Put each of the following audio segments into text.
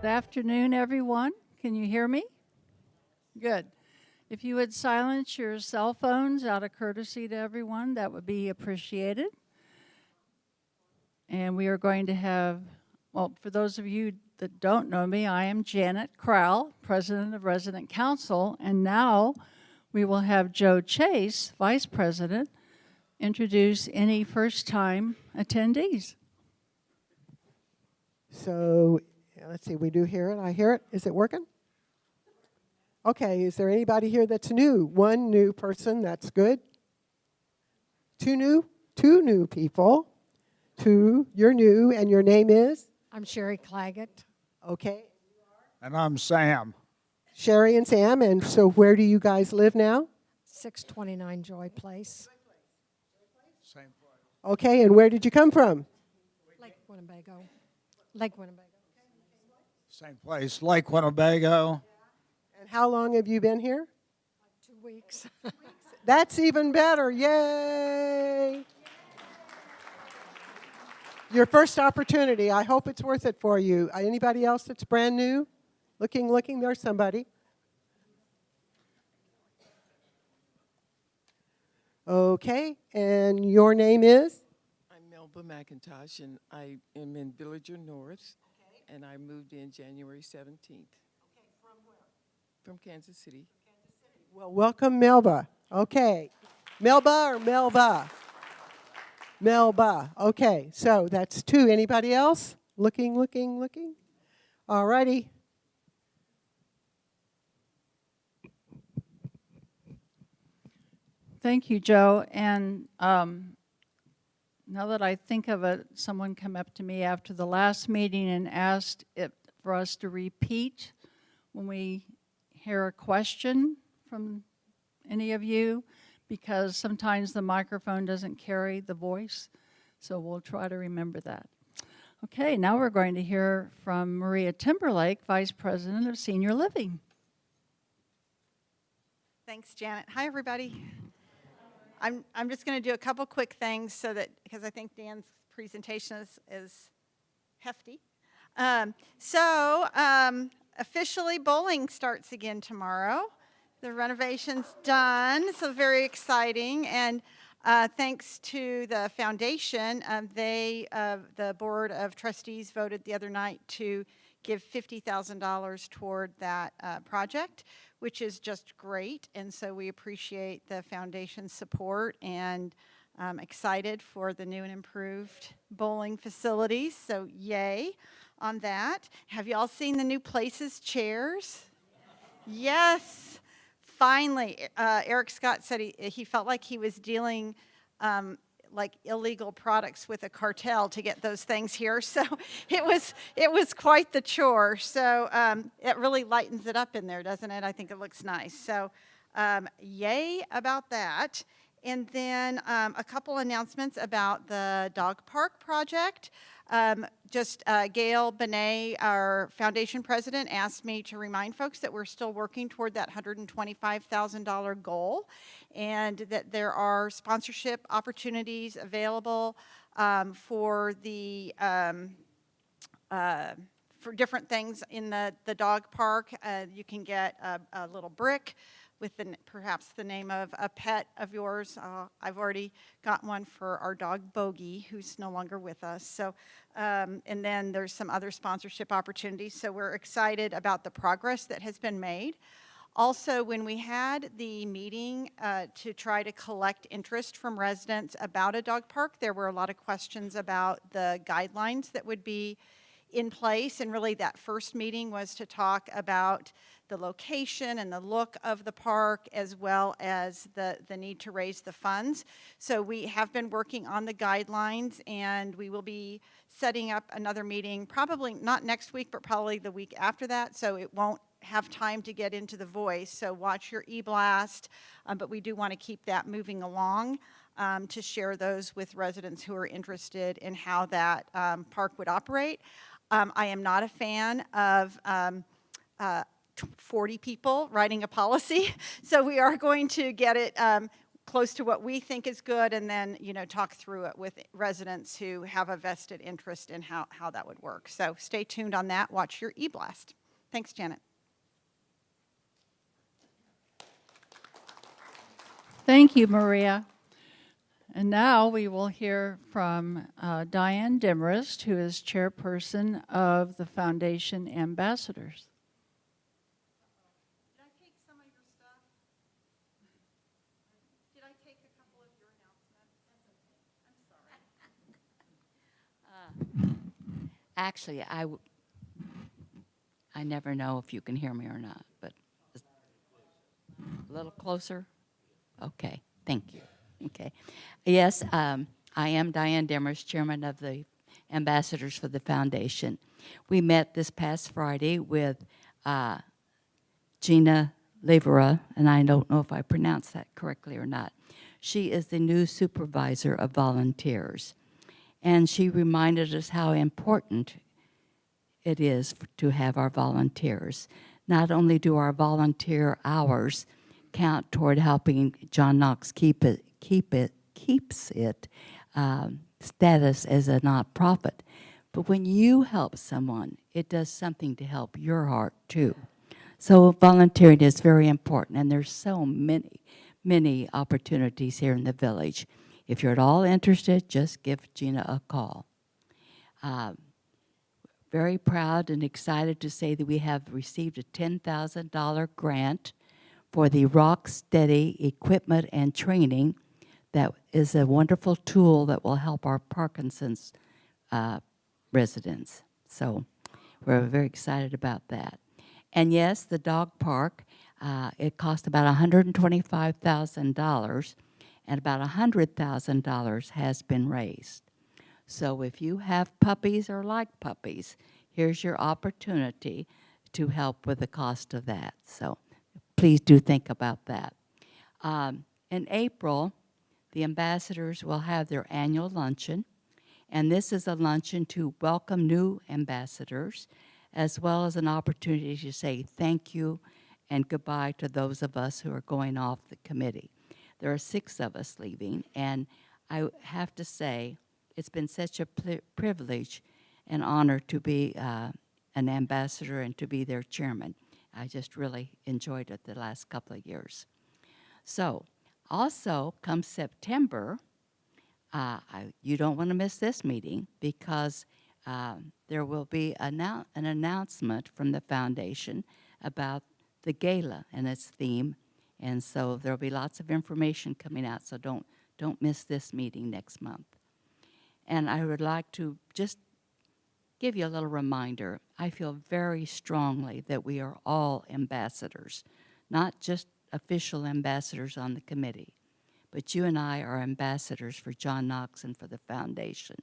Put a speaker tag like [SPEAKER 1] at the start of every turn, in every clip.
[SPEAKER 1] afternoon, everyone. Can you hear me? Good. If you would silence your cell phones out of courtesy to everyone, that would be appreciated. And we are going to have, well, for those of you that don't know me, I am Janet Crowell, President of Resident Council, and now we will have Joe Chase, Vice President, introduce any first-time attendees.
[SPEAKER 2] So, let's see, we do hear it. I hear it. Is it working? Okay, is there anybody here that's new? One new person, that's good. Two new people. Two, you're new, and your name is?
[SPEAKER 3] I'm Sherry Claggett.
[SPEAKER 2] Okay.
[SPEAKER 4] And I'm Sam.
[SPEAKER 2] Sherry and Sam, and so where do you guys live now?
[SPEAKER 3] 629 Joy Place.
[SPEAKER 4] Same place.
[SPEAKER 2] Okay, and where did you come from?
[SPEAKER 3] Lake Winnebago. Lake Winnebago.
[SPEAKER 4] Same place, Lake Winnebago.
[SPEAKER 2] And how long have you been here?
[SPEAKER 3] 2 weeks.
[SPEAKER 2] That's even better, yay! Your first opportunity, I hope it's worth it for you. Anybody else that's brand new? Looking, there's somebody. Okay, and your name is?
[SPEAKER 5] I'm Melba McIntosh, and I am in Villager North, and I moved in January 17th.
[SPEAKER 2] Okay, from where?
[SPEAKER 5] From Kansas City.
[SPEAKER 2] Well, welcome, Melba. Okay. Melba or Melba? Melba. Okay, so that's two. Anybody else? Looking. All righty.
[SPEAKER 1] Thank you, Joe. And now that I think of it, someone came up to me after the last meeting and asked for us to repeat when we hear a question from any of you, because sometimes the microphone doesn't carry the voice. So we'll try to remember that. Okay, now we're going to hear from Maria Timberlake, Vice President of Senior Living.
[SPEAKER 6] Thanks, Janet. Hi, everybody. I'm just going to do a couple quick things so that, because I think Dan's presentation is hefty. Officially bowling starts again tomorrow. The renovation's done, so very exciting. And thanks to the foundation, the Board of Trustees voted the other night to give $50,000 toward that project, which is just great. And so we appreciate the foundation's support and excited for the new and improved bowling facilities. So yay on that. Have you all seen the new Places chairs? Yes. Finally, Eric Scott said he felt like he was dealing like illegal products with a cartel to get those things here. So it was quite the chore. So it really lightens it up in there, doesn't it? I think it looks nice. So yay about that. And then a couple announcements about the dog park project. Gail Benet, our foundation president, asked me to remind folks that we're still working toward that $125,000 goal, and that there are sponsorship opportunities available for different things in the dog park. You can get a little brick with perhaps the name of a pet of yours. I've already got one for our dog Bogey, who's no longer with us. So, and then there's some other sponsorship opportunities. So we're excited about the progress that has been made. Also, when we had the meeting to try to collect interest from residents about a dog park, there were a lot of questions about the guidelines that would be in place. And really that first meeting was to talk about the location and the look of the park, as well as the need to raise the funds. So we have been working on the guidelines, and we will be setting up another meeting, probably not next week, but probably the week after that, so it won't have time to get into the voice. So watch your e-blast, but we do want to keep that moving along to share those with residents who are interested in how that park would operate. I am not a fan of 40 people writing a policy, so we are going to get it close to what we think is good, and then, talk through it with residents who have a vested interest in how that would work. So stay tuned on that. Watch your e-blast. Thanks, Janet.
[SPEAKER 1] Thank you, Maria. And now we will hear from Diane Demarest, who is chairperson of the Foundation Ambassadors.
[SPEAKER 6] Did I take some of your stuff? Did I take a couple of your announcements? I'm sorry.
[SPEAKER 7] Actually, I never know if you can hear me or not, but a little closer? Okay, thank you. Okay. Yes, I am Diane Demarest, chairman of the Ambassadors for the Foundation. We met this past Friday with Gina Levera, and I don't know if I pronounced that correctly or not. She is the new supervisor of volunteers, and she reminded us how important it is to have our volunteers. Not only do our volunteer hours count toward helping John Knox keeps it status as a nonprofit, but when you help someone, it does something to help your heart too. So volunteering is very important, and there's so many opportunities here in the village. If you're at all interested, just give Gina a call. Very proud and excited to say that we have received a $10,000 grant for the Rock Steady equipment and training. That is a wonderful tool that will help our Parkinsons residents. So we're very excited about that. And yes, the dog park, it cost about $125,000, and about $100,000 has been raised. So if you have puppies or like puppies, here's your opportunity to help with the cost of that. So please do think about that. In April, the ambassadors will have their annual luncheon, and this is a luncheon to welcome new ambassadors, as well as an opportunity to say thank you and goodbye to those of us who are going off the committee. There are 6 of us leaving, and I have to say it's been such a privilege and honor to be an ambassador and to be their chairman. I just really enjoyed it the last couple of years. So, also, come September, you don't want to miss this meeting, because there will be an announcement from the foundation about the gala and its theme, and so there will be lots of information coming out, so don't miss this meeting next month. And I would like to just give you a little reminder. I feel very strongly that we are all ambassadors, not just official ambassadors on the committee, but you and I are ambassadors for John Knox and for the foundation.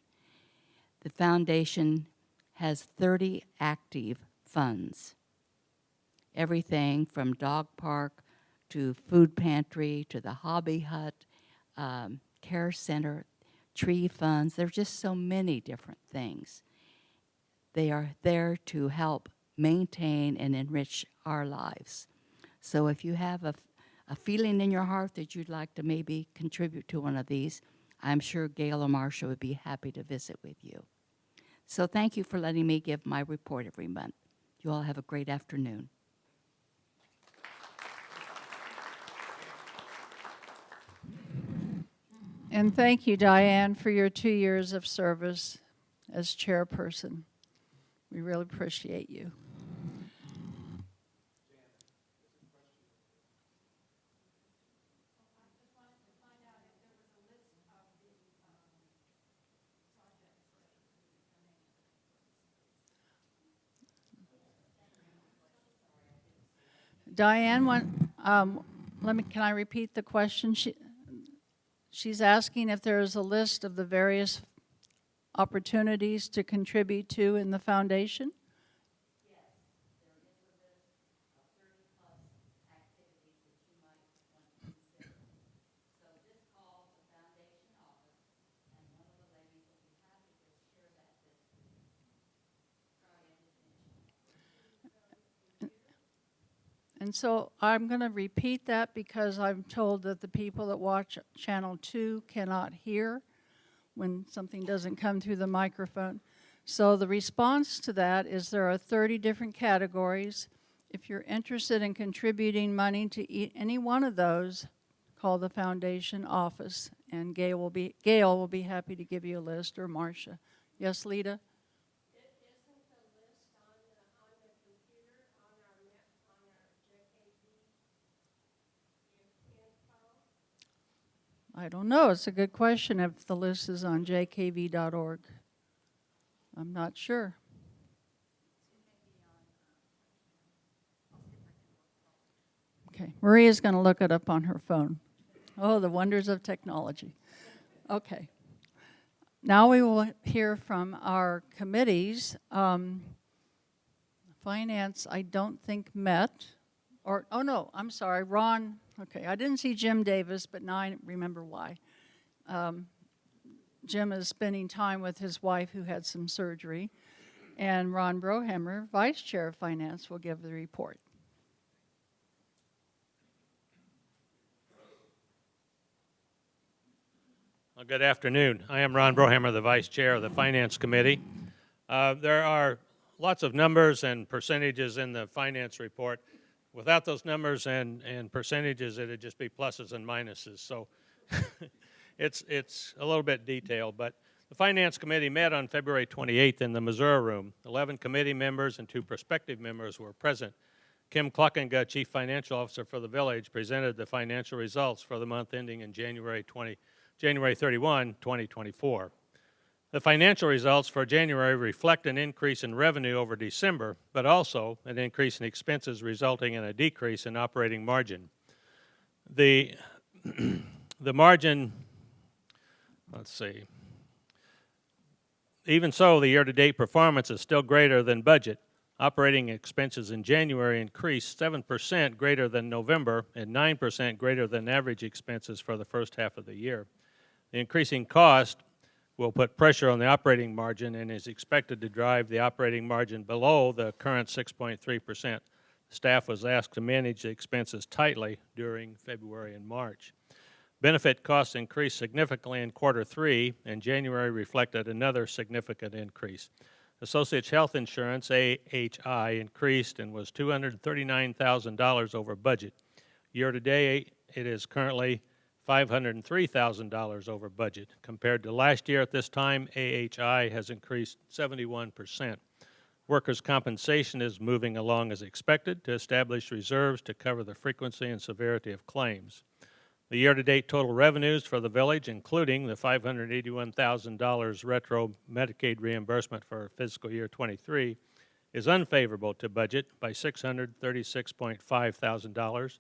[SPEAKER 7] The foundation has 30 active funds, everything from dog park to food pantry to the hobby hut, care center, tree funds. There are just so many different things. They are there to help maintain and enrich our lives. So if you have a feeling in your heart that you'd like to maybe contribute to one of these, I'm sure Gail or Marcia would be happy to visit with you. So thank you for letting me give my report every month. You all have a great afternoon.
[SPEAKER 1] And thank you, Diane, for your 2 years of service as chairperson. We really appreciate you. Diane, can I repeat the question? She's asking if there is a list of the various opportunities to contribute to in the foundation?
[SPEAKER 7] Yes, there is a list of 30+ activities that you might want to consider. So just call the foundation office, and one of the ladies will be happy to share that list with you. Sorry, I didn't finish.
[SPEAKER 1] And so I'm going to repeat that because I'm told that the people that watch Channel 2 cannot hear when something doesn't come through the microphone. So the response to that is there are 30 different categories. If you're interested in contributing money to any one of those, call the foundation office, and Gail will be happy to give you a list, or Marcia. Yes, Lita? I don't know. It's a good question if the list is on jkv.org. I'm not sure. Okay, Maria's going to look it up on her phone. Oh, the wonders of technology. Okay. Now we will hear from our committees. Finance, I don't think met. Or, oh no, I'm sorry, Ron. Okay, I didn't see Jim Davis, but now I remember why. Jim is spending time with his wife who had some surgery. And Ron Brohammer, Vice Chair of Finance, will give the report.
[SPEAKER 8] Well, good afternoon. I am Ron Brohammer, the Vice Chair of the Finance Committee. There are lots of numbers and percentages in the finance report. Without those numbers and percentages, it would just be pluses and minuses. So it's a little bit detailed, but the Finance Committee met on February 28th in the Missouri room. 11 committee members and 2 prospective members were present. Kim Kluckinga, Chief Financial Officer for the Village, presented the financial results for the month ending in January 31, 2024. The financial results for January reflect an increase in revenue over December, but also an increase in expenses resulting in a decrease in operating margin. The margin, let's see, even so, the year-to-date performance is still greater than budget. Operating expenses in January increased 7% greater than November and 9% greater than average expenses for the first half of the year. The increasing cost will put pressure on the operating margin and is expected to drive the operating margin below the current 6.3%. Staff was asked to manage the expenses tightly during February and March. Benefit costs increased significantly in quarter 3, and January reflected another significant increase. Associates Health Insurance, AHI, increased and was $239,000 over budget. Year to date, it is currently $503,000 over budget. Compared to last year at this time, AHI has increased 71%. Workers' compensation is moving along as expected to establish reserves to cover the frequency and severity of claims. The year-to-date total revenues for the village, including the $581,000 retro Medicaid reimbursement for fiscal year 23, is unfavorable to budget by $636,500,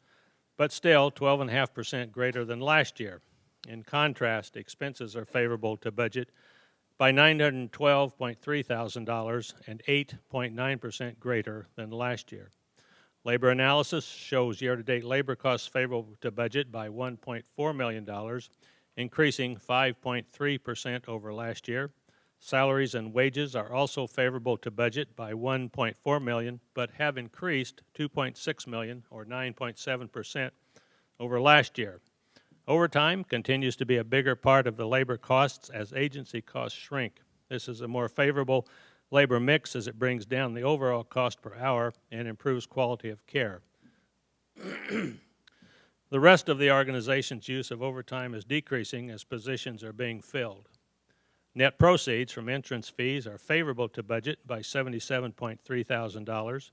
[SPEAKER 8] but still 12.5% greater than last year. In contrast, expenses are favorable to budget by $912,300 and 8.9% greater than last year. Labor analysis shows year-to-date labor costs favorable to budget by $1.4 million, increasing 5.3% over last year. Salaries and wages are also favorable to budget by $1.4 million, but have increased $2.6 million, or 9.7%, over last year. Overtime continues to be a bigger part of the labor costs as agency costs shrink. This is a more favorable labor mix as it brings down the overall cost per hour and improves quality of care. The rest of the organization's use of overtime is decreasing as positions are being filled. Net proceeds from entrance fees are favorable to budget by $77,300.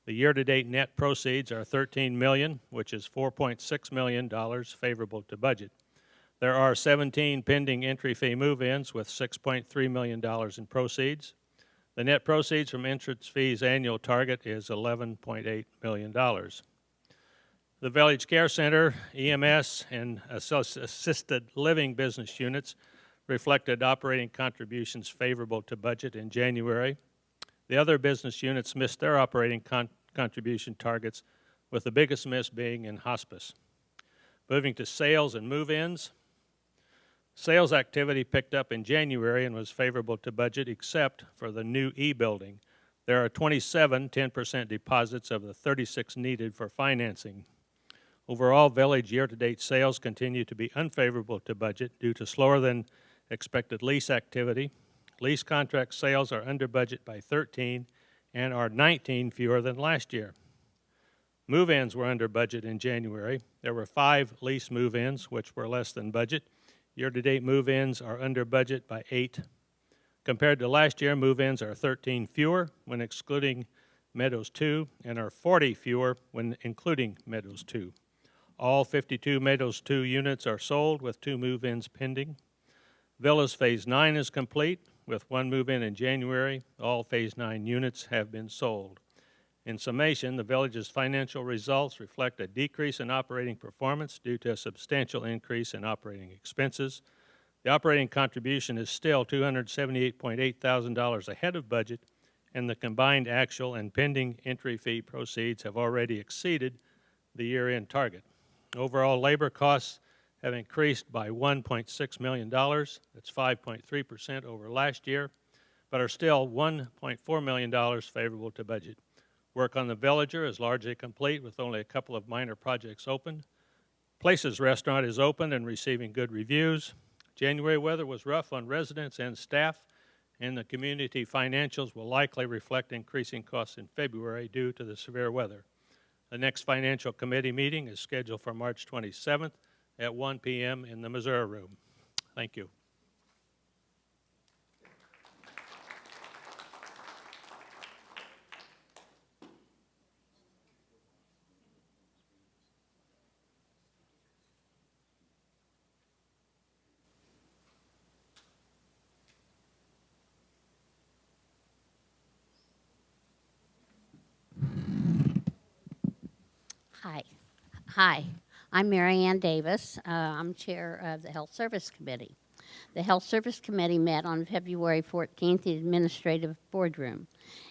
[SPEAKER 8] The year-to-date net proceeds are $13 million, which is $4.6 million favorable to budget. There are 17 pending entry fee move-ins with $6.3 million in proceeds. The net proceeds from entrance fees annual target is $11.8 million. The Village Care Center, EMS, and assisted living business units reflected operating contributions favorable to budget in January. The other business units missed their operating contribution targets, with the biggest miss being in hospice. Moving to sales and move-ins. Sales activity picked up in January and was favorable to budget except for the new Ebuilding. There are 27 10% deposits of the 36 needed for financing. Overall, Village year-to-date sales continue to be unfavorable to budget due to slower than expected lease activity. Lease contract sales are under budget by 13 and are 19 fewer than last year. Move-ins were under budget in January. There were 5 lease move-ins, which were less than budget. Year-to-date move-ins are under budget by 8. Compared to last year, move-ins are 13 fewer when excluding Meadows 2 and are 40 fewer when including Meadows 2. All 52 Meadows 2 units are sold with 2 move-ins pending. Villas Phase 9 is complete with 1 move-in in January. All Phase 9 units have been sold. In summation, the Village's financial results reflect a decrease in operating performance due to a substantial increase in operating expenses. The operating contribution is still $278.8 thousand ahead of budget, and the combined actual and pending entry fee proceeds have already exceeded the year-end target. Overall labor costs have increased by $1.6 million. That's 5.3% over last year, but are still $1.4 million favorable to budget. Work on the Villager is largely complete with only a couple of minor projects open. Places Restaurant is open and receiving good reviews. January weather was rough on residents and staff, and the community financials will likely reflect increasing costs in February due to the severe weather. The next Financial Committee meeting is scheduled for March 27th at 1 p.m. in the Missouri Room. Thank you.
[SPEAKER 9] Hi, I'm Mary Ann Davis. I'm chair of the Health Service Committee. The Health Service Committee met on February 14th in the Administrative Boardroom.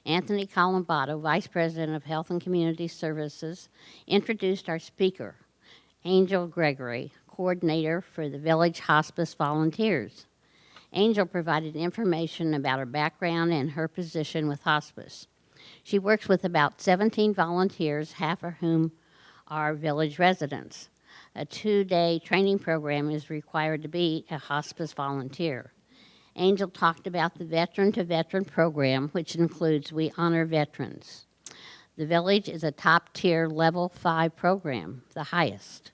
[SPEAKER 9] Anthony Colombato, Vice President of Health and Community Services, introduced our speaker, Angel Gregory, Coordinator for the Village Hospice Volunteers. Angel provided information about her background and her position with hospice. She works with about 17 volunteers, half of whom are village residents. A 2-day training program is required to be a hospice volunteer. Angel talked about the Veteran to Veteran program, which includes We Honor Veterans. The Village is a top-tier Level 5 program, the highest.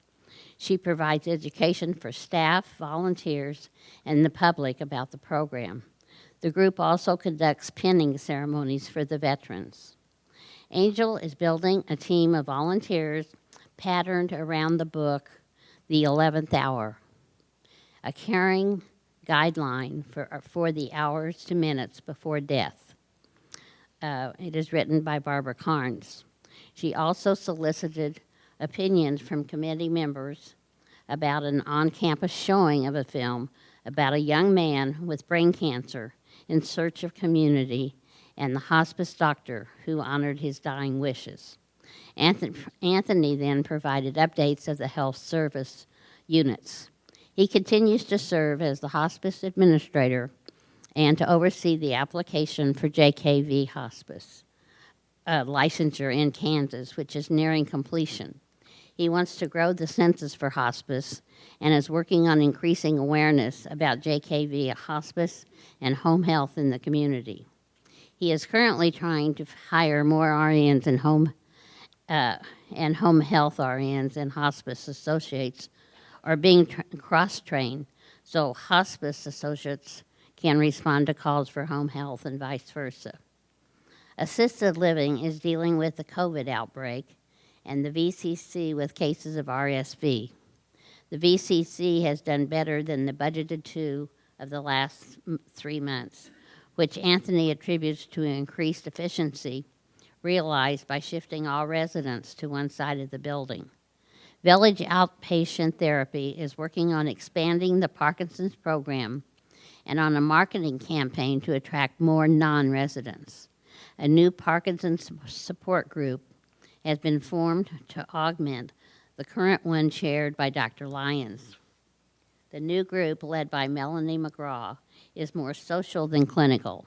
[SPEAKER 9] She provides education for staff, volunteers, and the public about the program. The group also conducts pinning ceremonies for the veterans. Angel is building a team of volunteers patterned around the book, The 11th Hour, a caring guideline for the hours to minutes before death. It is written by Barbara Carnes. She also solicited opinions from committee members about an on-campus showing of a film about a young man with brain cancer in search of community and the hospice doctor who honored his dying wishes. Anthony then provided updates of the health service units. He continues to serve as the hospice administrator and to oversee the application for JKV Hospice licensure in Kansas, which is nearing completion. He wants to grow the census for hospice and is working on increasing awareness about JKV Hospice and home health in the community. He is currently trying to hire more RNs and home health RNs and hospice associates are being cross-trained so hospice associates can respond to calls for home health and vice versa. Assisted living is dealing with the COVID outbreak and the VCC with cases of RSV. The VCC has done better than the budgeted 2 of the last 3 months, which Anthony attributes to increased efficiency realized by shifting all residents to one side of the building. Village Outpatient Therapy is working on expanding the Parkinsons program and on a marketing campaign to attract more non-residents. A new Parkinson's support group has been formed to augment the current one chaired by Dr. Lyons. The new group, led by Melanie McGraw, is more social than clinical.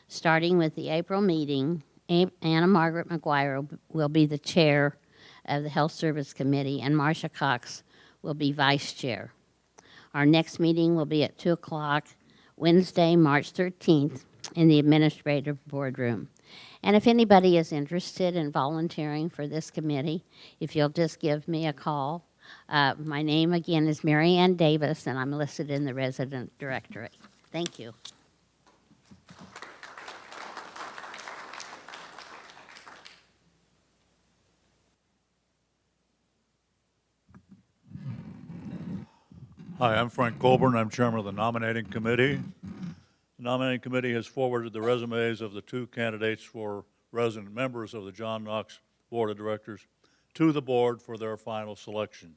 [SPEAKER 9] Starting with the April meeting, Anna Margaret McGuire will be the chair of the Health Service Committee, and Marcia Cox will be vice chair. Our next meeting will be at 2 o'clock, Wednesday, March 13th, in the administrative boardroom. And if anybody is interested in volunteering for this committee, if you'll just give me a call. My name again is Mary Ann Davis, and I'm listed in the resident directory. Thank you.
[SPEAKER 10] Hi, I'm Frank Colburn. I'm chairman of the nominating committee. The nominating committee has forwarded the resumes of the 2 candidates for resident members of the John Knox Board of Directors to the board for their final selection.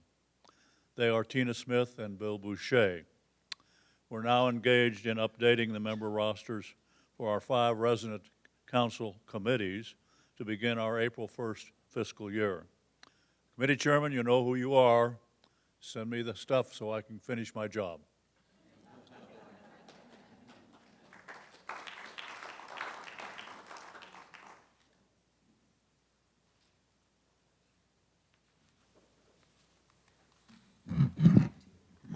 [SPEAKER 10] They are Tina Smith and Bill Boucher. We're now engaged in updating the member rosters for our 5 resident council committees to begin our April 1st fiscal year. Committee chairman, you know who you are. Send me the stuff so I can finish my job.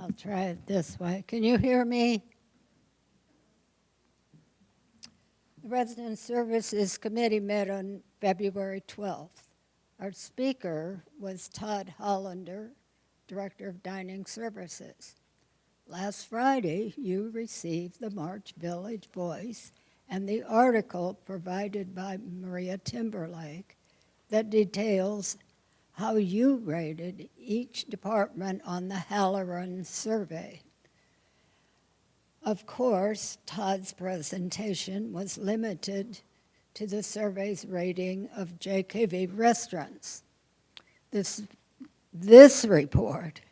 [SPEAKER 3] I'll try it this way. Can you hear me? The Resident Services Committee met on February 12th. Our speaker was Todd Hollander, Director of Dining Services. Last Friday, you received the March Village Voice and the article provided by Maria Timberlake that details how you rated each department on the Halloran survey. Of course, Todd's presentation was limited to the survey's rating of JKV restaurants. This report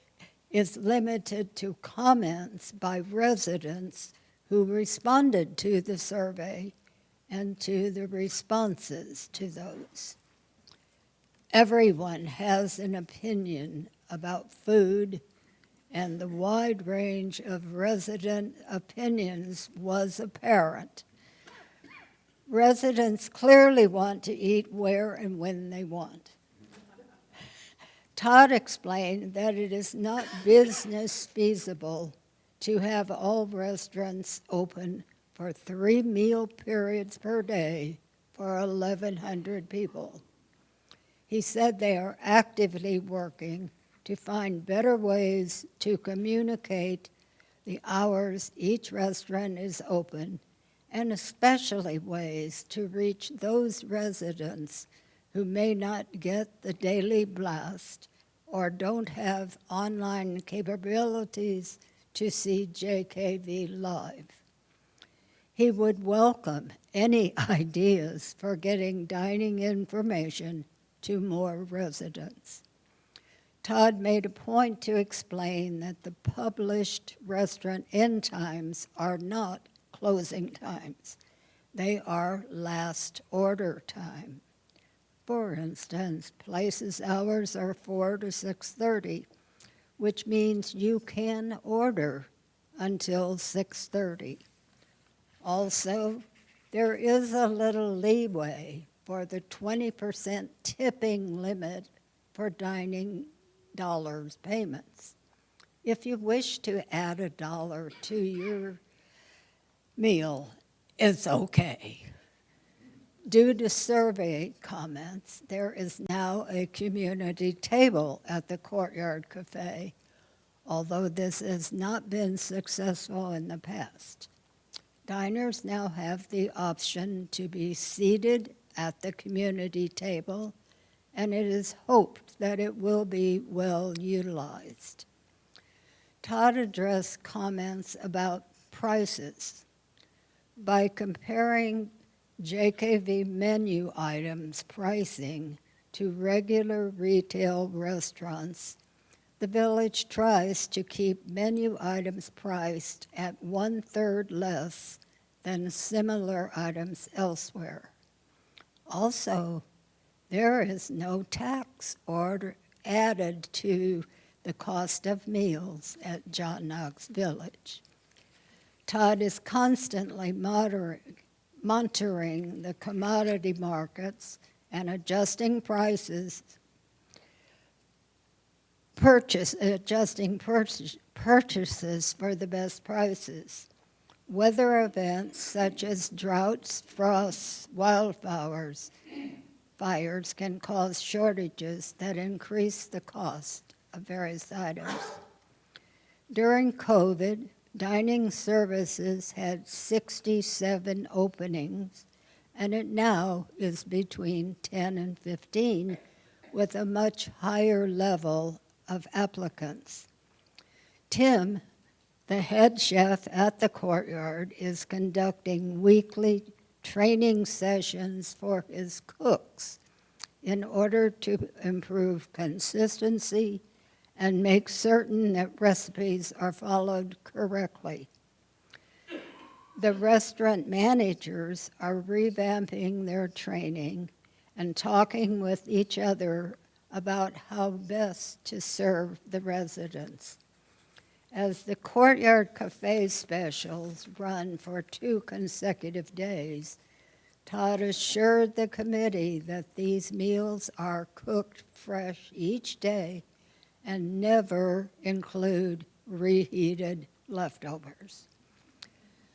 [SPEAKER 3] is limited to comments by residents who responded to the survey and to the responses to those. Everyone has an opinion about food, and the wide range of resident opinions was apparent. Residents clearly want to eat where and when they want. Todd explained that it is not business feasible to have all restaurants open for 3 meal periods per day for 1,100 people. He said they are actively working to find better ways to communicate the hours each restaurant is open, and especially ways to reach those residents who may not get the daily blast or don't have online capabilities to see JKV live. He would welcome any ideas for getting dining information to more residents. Todd made a point to explain that the published restaurant end times are not closing times. They are last order time. For instance, Places hours are 4 to 6:30, which means you can order until 6:30. Also, there is a little leeway for the 20% tipping limit for dining dollars payments. If you wish to add $1 to your meal, it's okay. Due to survey comments, there is now a community table at the Courtyard Cafe, although this has not been successful in the past. Diners now have the option to be seated at the community table, and it is hoped that it will be well utilized. Todd addressed comments about prices. By comparing JKV menu items pricing to regular retail restaurants, the village tries to keep menu items priced at 1/3 less than similar items elsewhere. Also, there is no tax order added to the cost of meals at John Knox Village. Todd is constantly monitoring the commodity markets and adjusting prices, adjusting purchases for the best prices. Weather events such as droughts, frosts, wildfires, fires can cause shortages that increase the cost of various items. During COVID, dining services had 67 openings, and it now is between 10 and 15, with a much higher level of applicants. Tim, the head chef at the Courtyard, is conducting weekly training sessions for his cooks in order to improve consistency and make certain that recipes are followed correctly. The restaurant managers are revamping their training and talking with each other about how best to serve the residents. As the Courtyard Cafe specials run for 2 consecutive days, Todd assured the committee that these meals are cooked fresh each day and never include reheated leftovers.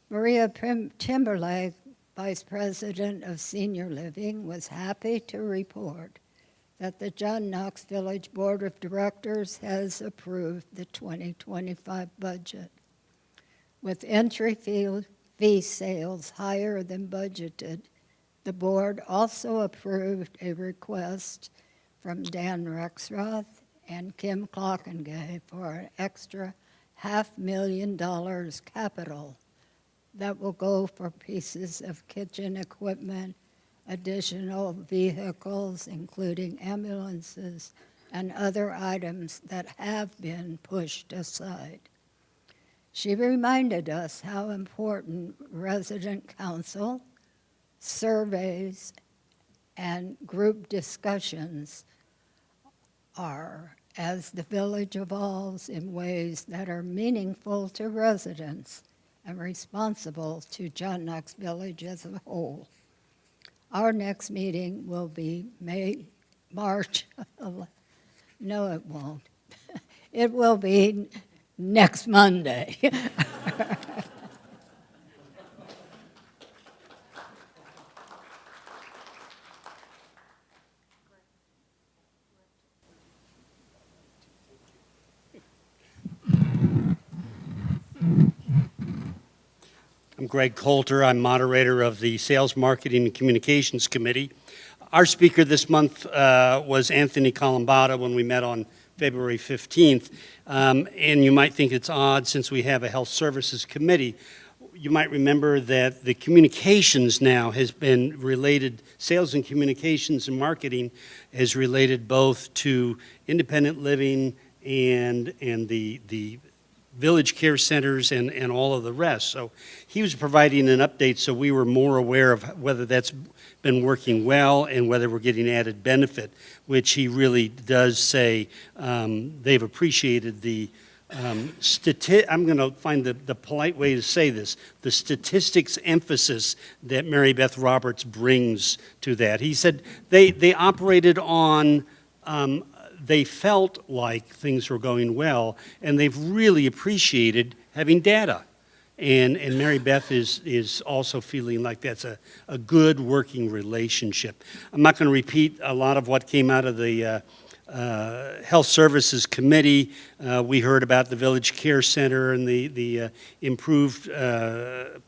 [SPEAKER 3] Maria Timberlake, Vice President of Senior Living, was happy to report that the John Knox Village Board of Directors has approved the 2025 budget. With entry fee sales higher than budgeted, the board also approved a request from Dan Rexroth and Kim Clockengay for an extra $500,000 capital that will go for pieces of kitchen equipment, additional vehicles, including ambulances, and other items that have been pushed aside. She reminded us how important resident council, surveys, and group discussions are as the village evolves in ways that are meaningful to residents and responsible to John Knox Village as a whole. Our next meeting will be March 11th. No, it won't. It will be next Monday.
[SPEAKER 11] I'm Greg Coulter. I'm moderator of the Sales, Marketing, and Communications Committee. Our speaker this month was Anthony Colombada when we met on February 15th. And you might think it's odd since we have a Health Services Committee. You might remember that the communications now has been related, sales and communications and marketing is related both to independent living and the village care centers and all of the rest. So he was providing an update so we were more aware of whether that's been working well and whether we're getting added benefit, which he really does say they've appreciated the I'm going to find the polite way to say this, the statistics emphasis that Mary Beth Roberts brings to that. He said they operated on they felt like things were going well, and they've really appreciated having data. And Mary Beth is also feeling like that's a good working relationship. I'm not going to repeat a lot of what came out of the Health Services Committee. We heard about the Village Care Center and the improved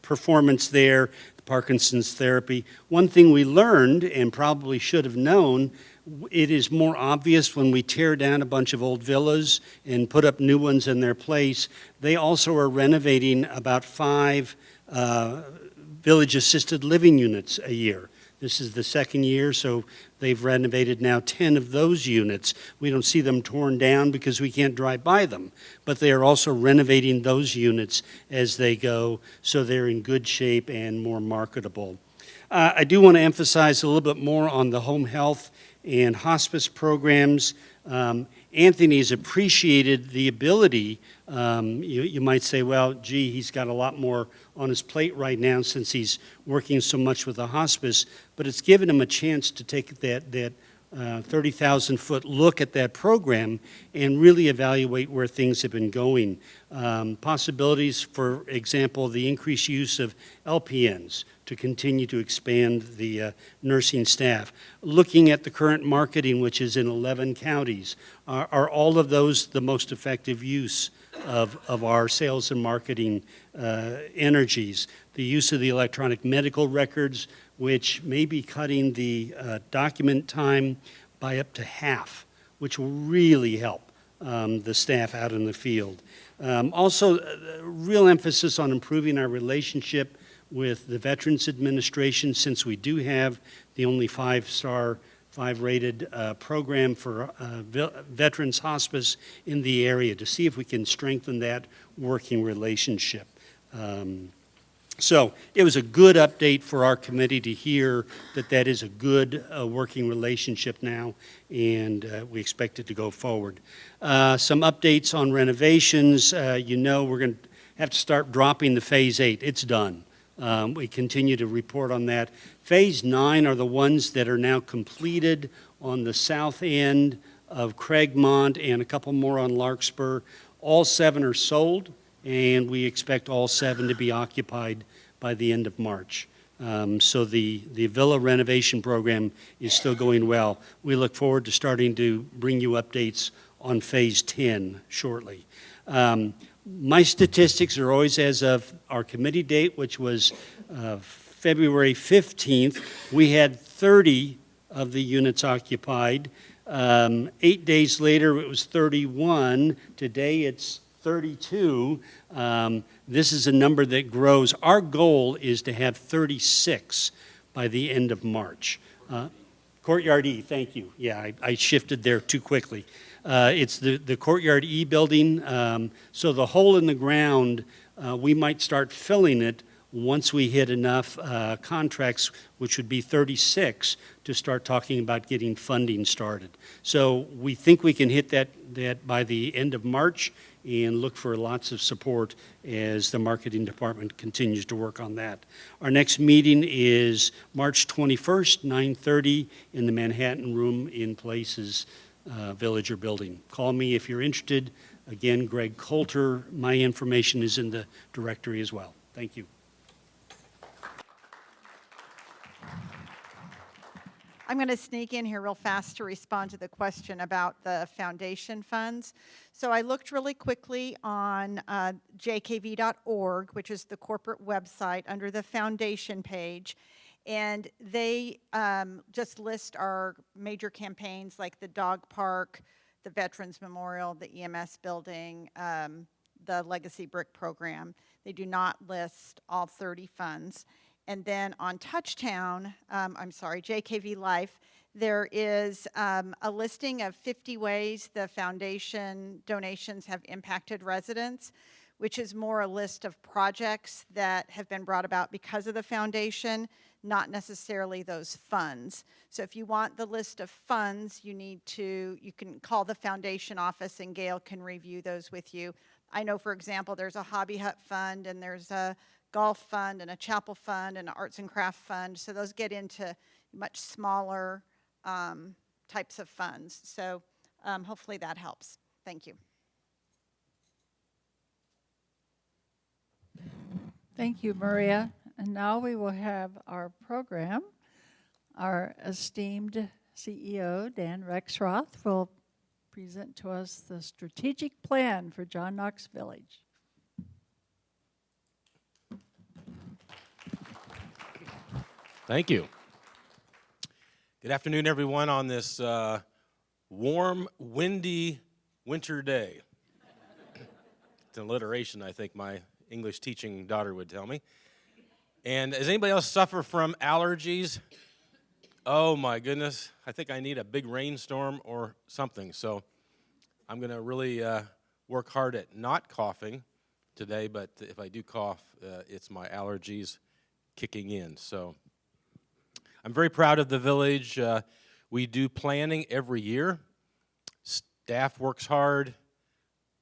[SPEAKER 11] performance there, the Parkinson's therapy. One thing we learned, and probably should have known, it is more obvious when we tear down a bunch of old villas and put up new ones in their place. They also are renovating about 5 village assisted living units a year. This is the second year, so they've renovated now 10 of those units. We don't see them torn down because we can't drive by them, but they are also renovating those units as they go, so they're in good shape and more marketable. I do want to emphasize a little bit more on the home health and hospice programs. Anthony's appreciated the ability, you might say, well, gee, he's got a lot more on his plate right now since he's working so much with the hospice, but it's given him a chance to take that 30,000-foot look at that program and really evaluate where things have been going. Possibilities, for example, the increased use of LPNs to continue to expand the nursing staff. Looking at the current marketing, which is in 11 counties, are all of those the most effective use of our sales and marketing energies? The use of the electronic medical records, which may be cutting the document time by up to half, which will really help the staff out in the field. Also, real emphasis on improving our relationship with the Veterans Administration, since we do have the only 5-star, 5-rated program for Veterans Hospice in the area, to see if we can strengthen that working relationship. So it was a good update for our committee to hear that is a good working relationship now, and we expect it to go forward. Some updates on renovations. You know, we're going to have to start dropping the Phase 8. It's done. We continue to report on that. Phase 9 are the ones that are now completed on the south end of Craigmont and a couple more on Larkspur. All 7 are sold, and we expect all 7 to be occupied by the end of March. So the villa renovation program is still going well. We look forward to starting to bring you updates on Phase 10 shortly. My statistics are always as of our committee date, which was February 15th. We had 30 of the units occupied. 8 days later, it was 31. Today, it's 32. This is a number that grows. Our goal is to have 36 by the end of March. Courtyard E, thank you. Yeah, I shifted there too quickly. It's the Courtyard E building. So the hole in the ground, we might start filling it once we hit enough contracts, which would be 36, to start talking about getting funding started. So we think we can hit that by the end of March, and look for lots of support as the marketing department continues to work on that. Our next meeting is March 21st, 9:30 in the Manhattan Room in Places Village or Building. Call me if you're interested. Again, Greg Coulter. My information is in the directory as well. Thank you.
[SPEAKER 6] I'm going to sneak in here real fast to respond to the question about the foundation funds. So I looked really quickly on jkv.org, which is the corporate website, under the foundation page. And they just list our major campaigns like the dog park, the Veterans Memorial, the EMS building, the Legacy Brick program. They do not list all 30 funds. And then on Touchtown, JKV Life, there is a listing of 50 ways the foundation donations have impacted residents, which is more a list of projects that have been brought about because of the foundation, not necessarily those funds. So if you want the list of funds, you can call the foundation office and Gail can review those with you. I know, for example, there's a Hobby Hut fund and there's a golf fund and a chapel fund and an arts and craft fund. So those get into much smaller types of funds. So hopefully that helps. Thank you.
[SPEAKER 1] Thank you, Maria. And now we will have our program. Our esteemed CEO, Dan Rexroth, will present to us the strategic plan for John Knox Village.
[SPEAKER 12] Thank you. Good afternoon, everyone, on this warm, windy winter day. It's an alliteration, I think my English teaching daughter would tell me. And does anybody else suffer from allergies? Oh my goodness, I think I need a big rainstorm or something. So I'm going to really work hard at not coughing today, but if I do cough, it's my allergies kicking in. So I'm very proud of the village. We do planning every year. Staff works hard.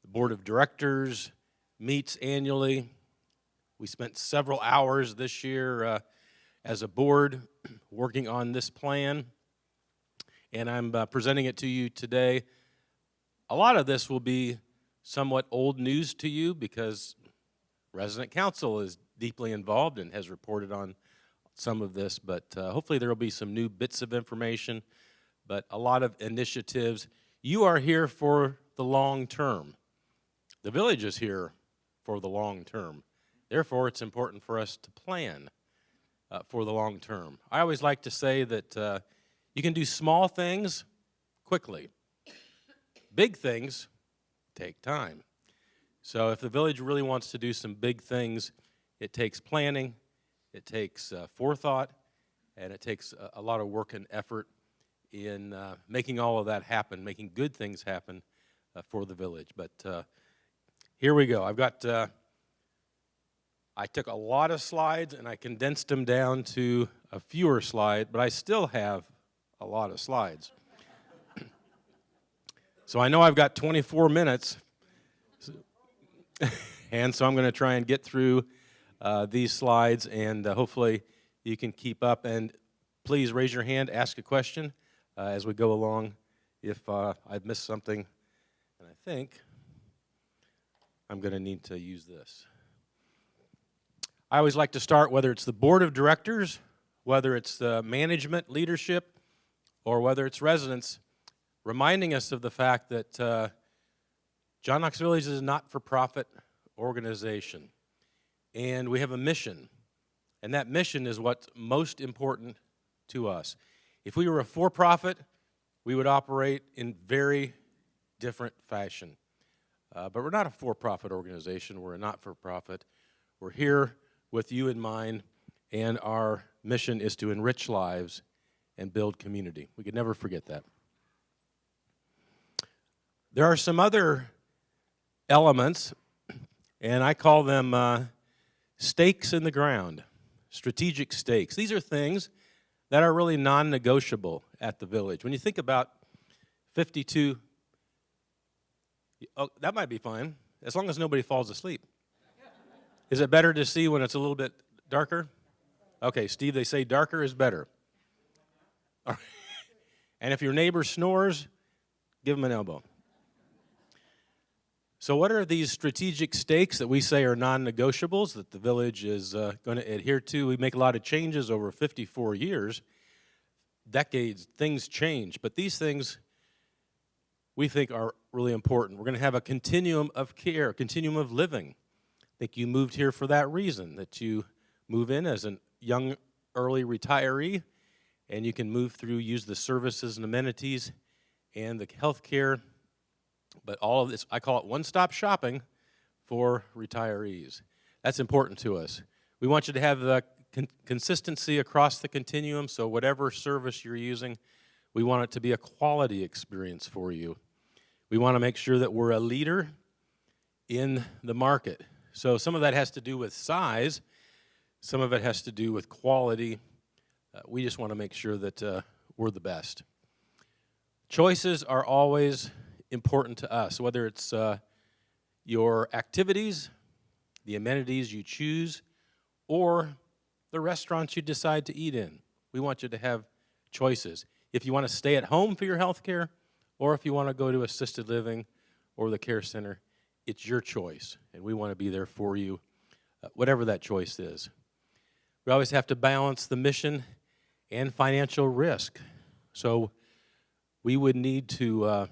[SPEAKER 12] The board of directors meets annually. We spent several hours this year as a board working on this plan, and I'm presenting it to you today. A lot of this will be somewhat old news to you because resident council is deeply involved and has reported on some of this, but hopefully there will be some new bits of information, but a lot of initiatives. You are here for the long term. The village is here for the long term. Therefore, it's important for us to plan for the long term. I always like to say that you can do small things quickly. Big things take time. So if the village really wants to do some big things, it takes planning, it takes forethought, and it takes a lot of work and effort in making all of that happen, making good things happen for the village. But here we go. I took a lot of slides and I condensed them down to a fewer slide, but I still have a lot of slides. So I know I've got 24 minutes, and so I'm going to try and get through these slides, and hopefully you can keep up. And please raise your hand, ask a question as we go along if I've missed something. And I think I'm going to need to use this. I always like to start, whether it's the board of directors, whether it's the management, leadership, or whether it's residents, reminding us of the fact that John Knox Village is a not-for-profit organization, and we have a mission, and that mission is what's most important to us. If we were a for-profit, we would operate in very different fashion. But we're not a for-profit organization. We're a not-for-profit. We're here with you in mind, and our mission is to enrich lives and build community. We could never forget that. There are some other elements, and I call them stakes in the ground, strategic stakes. These are things that are really non-negotiable at the village. When you think about 52, oh, that might be fine, as long as nobody falls asleep. Is it better to see when it's a little bit darker? Okay, Steve, they say darker is better. All right. And if your neighbor snores, give him an elbow. So what are these strategic stakes that we say are non-negotiables that the village is going to adhere to? We make a lot of changes over 54 years, decades, things change, but these things we think are really important. We're going to have a continuum of care, a continuum of living. I think you moved here for that reason, that you move in as a young, early retiree, and you can move through, use the services and amenities and the health care. But all of this, I call it one-stop shopping for retirees. That's important to us. We want you to have the consistency across the continuum, so whatever service you're using, we want it to be a quality experience for you. We want to make sure that we're a leader in the market. So some of that has to do with size. Some of it has to do with quality. We just want to make sure that we're the best. Choices are always important to us, whether it's your activities, the amenities you choose, or the restaurants you decide to eat in. We want you to have choices. If you want to stay at home for your health care, or if you want to go to assisted living or the care center, it's your choice, and we want to be there for you, whatever that choice is. We always have to balance the mission and financial risk. So we would need to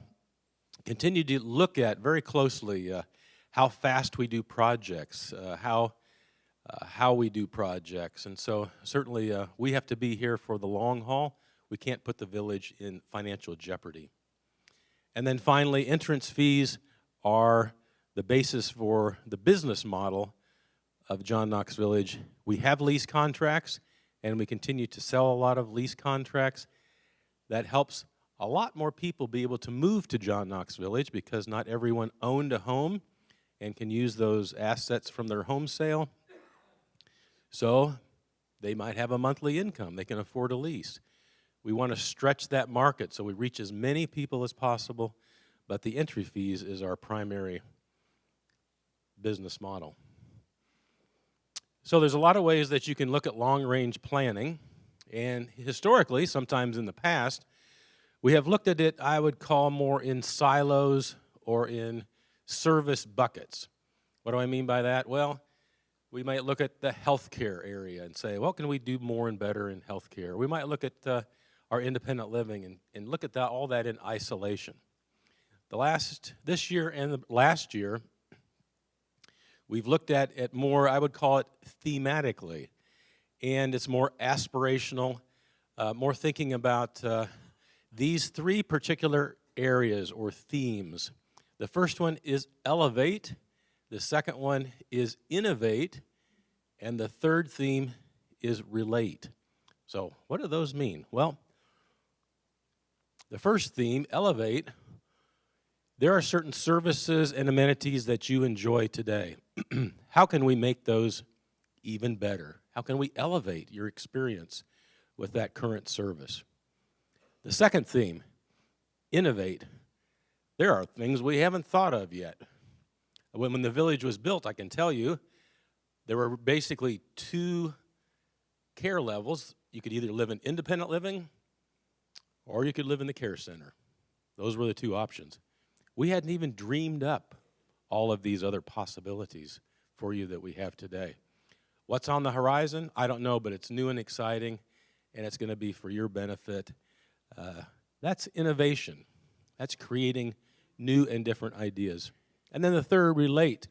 [SPEAKER 12] continue to look at very closely how fast we do projects, how we do projects. And so certainly we have to be here for the long haul. We can't put the village in financial jeopardy. And then finally, entrance fees are the basis for the business model of John Knox Village. We have lease contracts, and we continue to sell a lot of lease contracts. That helps a lot more people be able to move to John Knox Village because not everyone owned a home and can use those assets from their home sale. So they might have a monthly income. They can afford a lease. We want to stretch that market so we reach as many people as possible, but the entry fees is our primary business model. So there's a lot of ways that you can look at long-range planning, and historically, sometimes in the past, we have looked at it, I would call, more in silos or in service buckets. What do I mean by that? Well, we might look at the healthcare area and say, what can we do more and better in healthcare? We might look at our independent living and look at that, all that in isolation. This year and the last year, we've looked at it more, I would call it thematically, and it's more aspirational, more thinking about these three particular areas or themes. The first one is elevate, the second one is innovate, and the third theme is relate. So what do those mean? Well, the first theme, elevate, there are certain services and amenities that you enjoy today. How can we make those even better? How can we elevate your experience with that current service? The second theme, innovate. There are things we haven't thought of yet. When the village was built, I can tell you, there were basically two care levels. You could either live in independent living or you could live in the care center. Those were the two options. We hadn't even dreamed up all of these other possibilities for you that we have today. What's on the horizon? I don't know, but it's new and exciting, and it's going to be for your benefit. That's innovation. That's creating new and different ideas. And then the third, relate.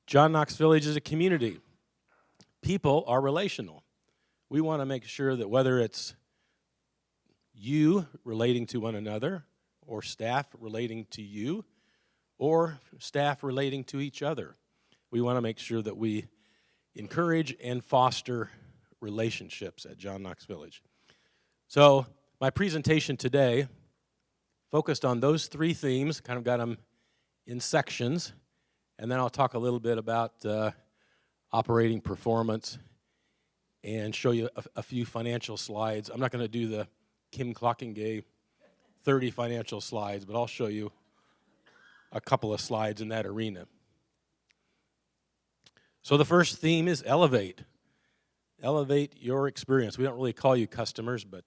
[SPEAKER 12] John Knox Village is a community. People are relational. We want to make sure that whether it's you relating to one another, or staff relating to you, or staff relating to each other, we want to make sure that we encourage and foster relationships at John Knox Village. So my presentation today focused on those three themes, kind of got them in sections, and then I'll talk a little bit about operating performance and show you a few financial slides. I'm not going to do the Kim Clockingay 30 financial slides, but I'll show you a couple of slides in that arena. So the first theme is elevate. Elevate your experience. We don't really call you customers, but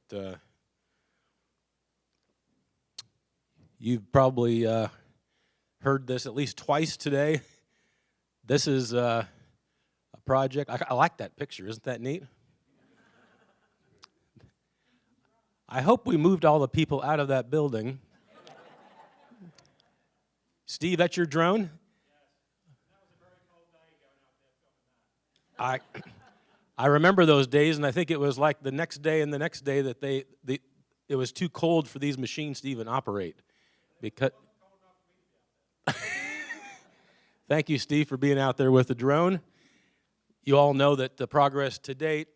[SPEAKER 12] you've probably heard this at least twice today. This is a project. I like that picture. Isn't that neat? I hope we moved all the people out of that building. Steve, that's your drone? Yes. That was a very cold night going out there filming that. I remember those days, and I think it was like the next day and the next day that it was too cold for these machines to even operate. Because thank you, Steve, for being out there with the drone. You all know that the progress to date,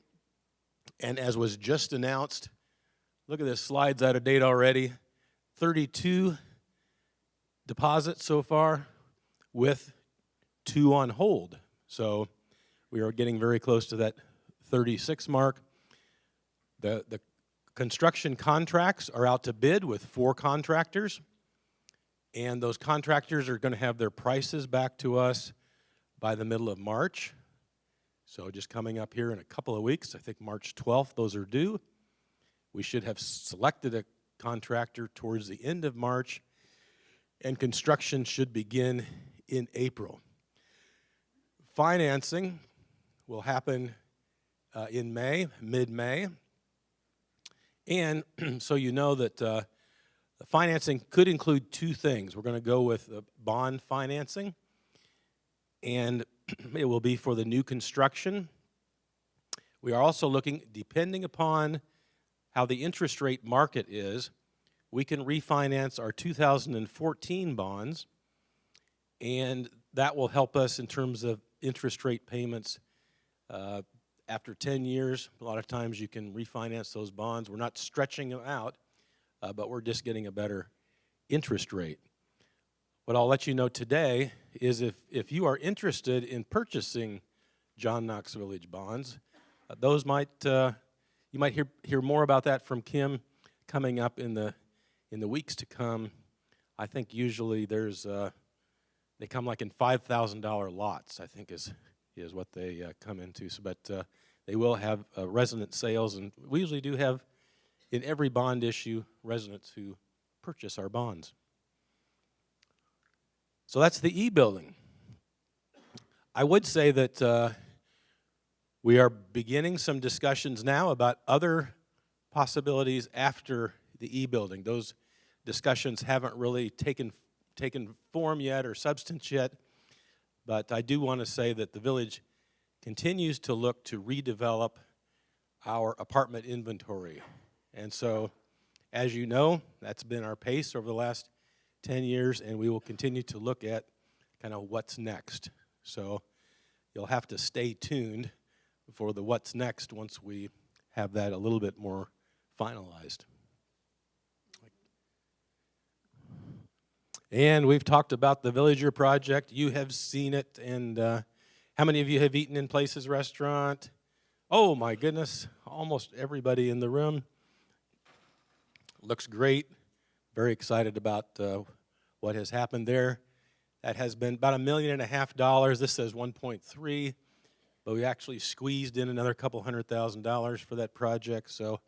[SPEAKER 12] and as was just announced, look at this, slide's out of date already. 32 deposits so far with 2 on hold. So we are getting very close to that 36 mark. The construction contracts are out to bid with 4 contractors. And those contractors are going to have their prices back to us by the middle of March. So just coming up here in a couple of weeks, I think March 12th, those are due. We should have selected a contractor towards the end of March, and construction should begin in April. Financing will happen in May, mid-May. And so you know that the financing could include 2 things. We're going to go with bond financing, and it will be for the new construction. We are also looking, depending upon how the interest rate market is, we can refinance our 2014 bonds, and that will help us in terms of interest rate payments. After 10 years, a lot of times you can refinance those bonds. We're not stretching them out, but we're just getting a better interest rate. What I'll let you know today is if you are interested in purchasing John Knox Village bonds, those might you might hear more about that from Kim coming up in the weeks to come. I think usually they come like in $5,000 lots, I think is what they come into. So, but they will have resident sales, and we usually do have, in every bond issue, residents who purchase our bonds. So that's the E-Building. I would say that we are beginning some discussions now about other possibilities after the E-Building. Those discussions haven't really taken form yet or substance yet, but I do want to say that the village continues to look to redevelop our apartment inventory. And so, as you know, that's been our pace over the last 10 years, and we will continue to look at kind of what's next. So you'll have to stay tuned for the what's next once we have that a little bit more finalized. And we've talked about the Villager Project. You have seen it, and how many of you have eaten in Places Restaurant? Oh my goodness, almost everybody in the room. Looks great. Very excited about what has happened there. That has been about $1.5 million. This says 1.3, but we actually squeezed in another couple $100,000 for that project. So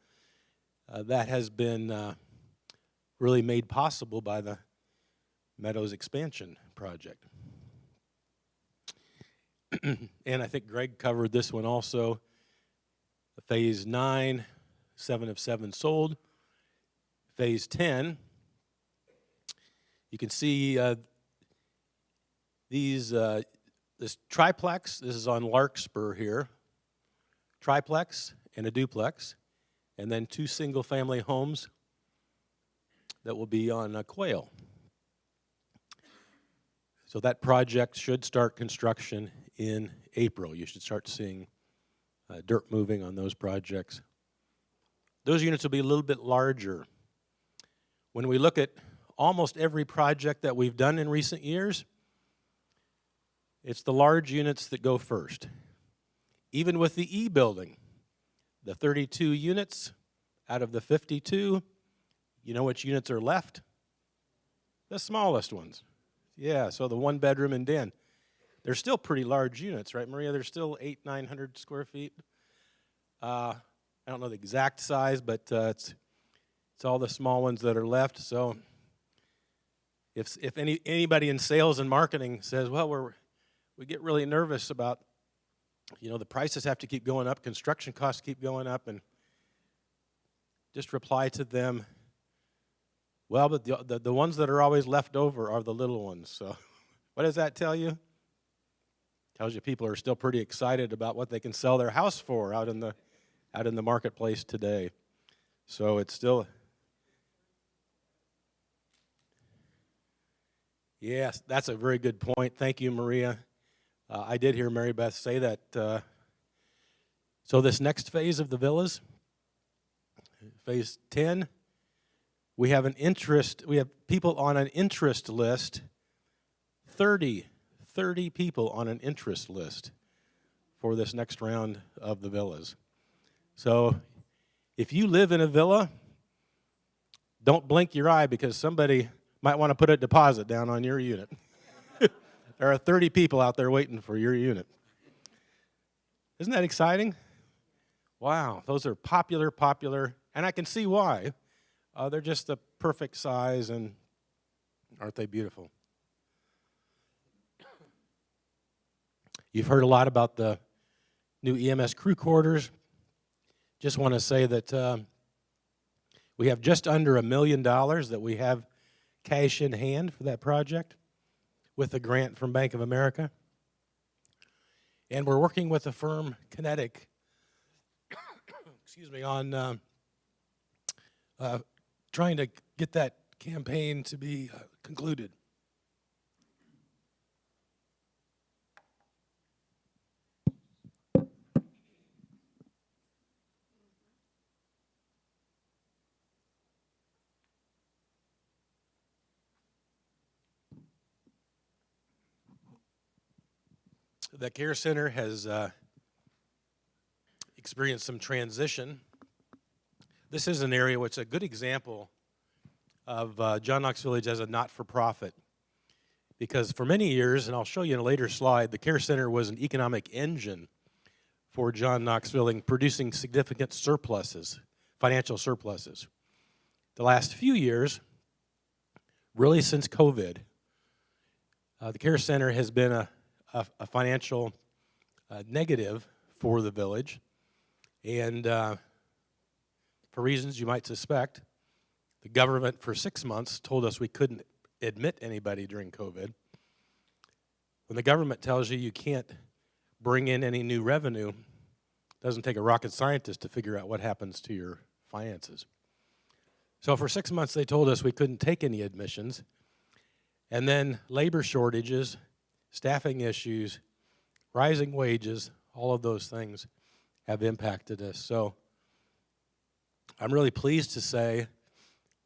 [SPEAKER 12] that has been really made possible by the Meadows expansion project. And I think Greg covered this one also. Phase 9, 7 of 7 sold. Phase 10, you can see this triplex. This is on Larkspur here. Triplex and a duplex, and then 2 single-family homes that will be on Quail. So that project should start construction in April. You should start seeing dirt moving on those projects. Those units will be a little bit larger. When we look at almost every project that we've done in recent years, it's the large units that go first. Even with the E-Building, the 32 units out of the 52, you know which units are left? The smallest ones. Yeah, so the 1-bedroom and den. They're still pretty large units, right, Maria? They're still 800-900 square feet. I don't know the exact size, but it's all the small ones that are left. So if anybody in sales and marketing says, well, we get really nervous about, the prices have to keep going up, construction costs keep going up, and just reply to them, well, but the ones that are always left over are the little ones. So what does that tell you? Tells you people are still pretty excited about what they can sell their house for out in the marketplace today. So it's still, yes, that's a very good point. Thank you, Maria. I did hear Mary Beth say that. So this next phase of the villas, phase 10, we have people on an interest list, 30 people on an interest list for this next round of the villas. So if you live in a villa, don't blink your eye because somebody might want to put a deposit down on your unit. There are 30 people out there waiting for your unit. Isn't that exciting? Wow, those are popular, and I can see why. They're just the perfect size, and aren't they beautiful? You've heard a lot about the new EMS Crew Quarters. Just want to say that we have just under $1 million that we have cash in hand for that project with a grant from Bank of America. And we're working with the firm Kinetic, on trying to get that campaign to be concluded. The care center has experienced some transition. This is an area which is a good example of John Knox Village as a not-for-profit. Because for many years, and I'll show you in a later slide, the Care Center was an economic engine for John Knox Village, producing significant surpluses, financial surpluses. The last few years, really since COVID, the Care Center has been a financial negative for the village, and for reasons you might suspect, the government for 6 months told us we couldn't admit anybody during COVID. When the government tells you you can't bring in any new revenue, it doesn't take a rocket scientist to figure out what happens to your finances. So for 6 months they told us we couldn't take any admissions, and then labor shortages, staffing issues, rising wages, all of those things have impacted us. So I'm really pleased to say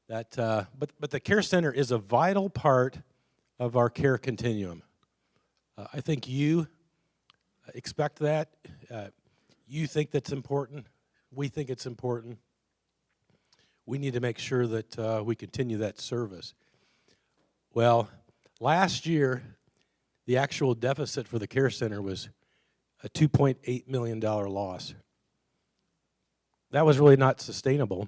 [SPEAKER 12] that, but the Care Center is a vital part of our care continuum. I think you expect that. You think that's important. We think it's important. We need to make sure that we continue that service. Well, last year, the actual deficit for the Care Center was a $2.8 million loss. That was really not sustainable.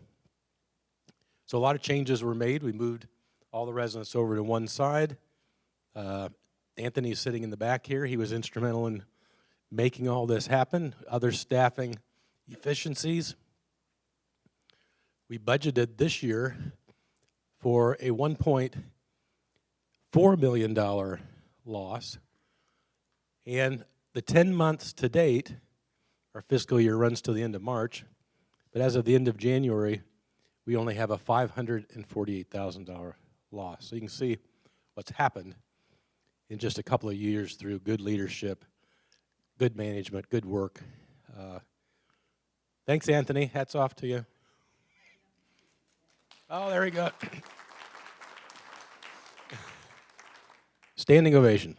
[SPEAKER 12] So a lot of changes were made. We moved all the residents over to one side. Anthony's sitting in the back here. He was instrumental in making all this happen. Other staffing efficiencies. We budgeted this year for a $1.4 million loss. And the 10 months to date, our fiscal year runs to the end of March, but as of the end of January, we only have a $548,000 loss. So you can see what's happened in just a couple of years through good leadership, good management, good work. Thanks, Anthony. Hats off to you. Oh, there we go. Standing ovation.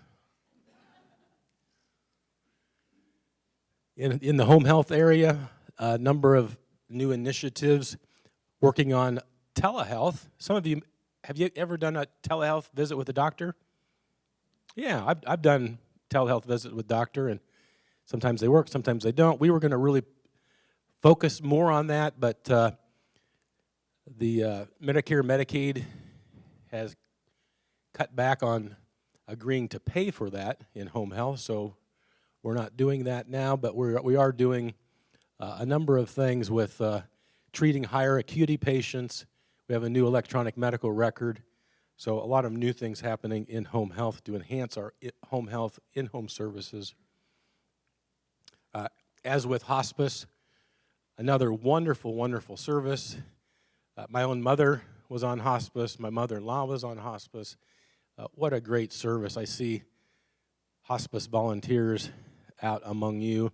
[SPEAKER 12] In the home health area, a number of new initiatives working on telehealth. Some of you, have you ever done a telehealth visit with a doctor? Yeah, I've done telehealth visit with doctor, and sometimes they work, sometimes they don't. We were going to really focus more on that, but the Medicare, Medicaid has cut back on agreeing to pay for that in home health, so we're not doing that now, but we are doing a number of things with treating higher acuity patients. We have a new electronic medical record, so a lot of new things happening in home health to enhance our home health in-home services. As with hospice, another wonderful, wonderful service. My own mother was on hospice. My mother-in-law was on hospice. What a great service. I see hospice volunteers out among you,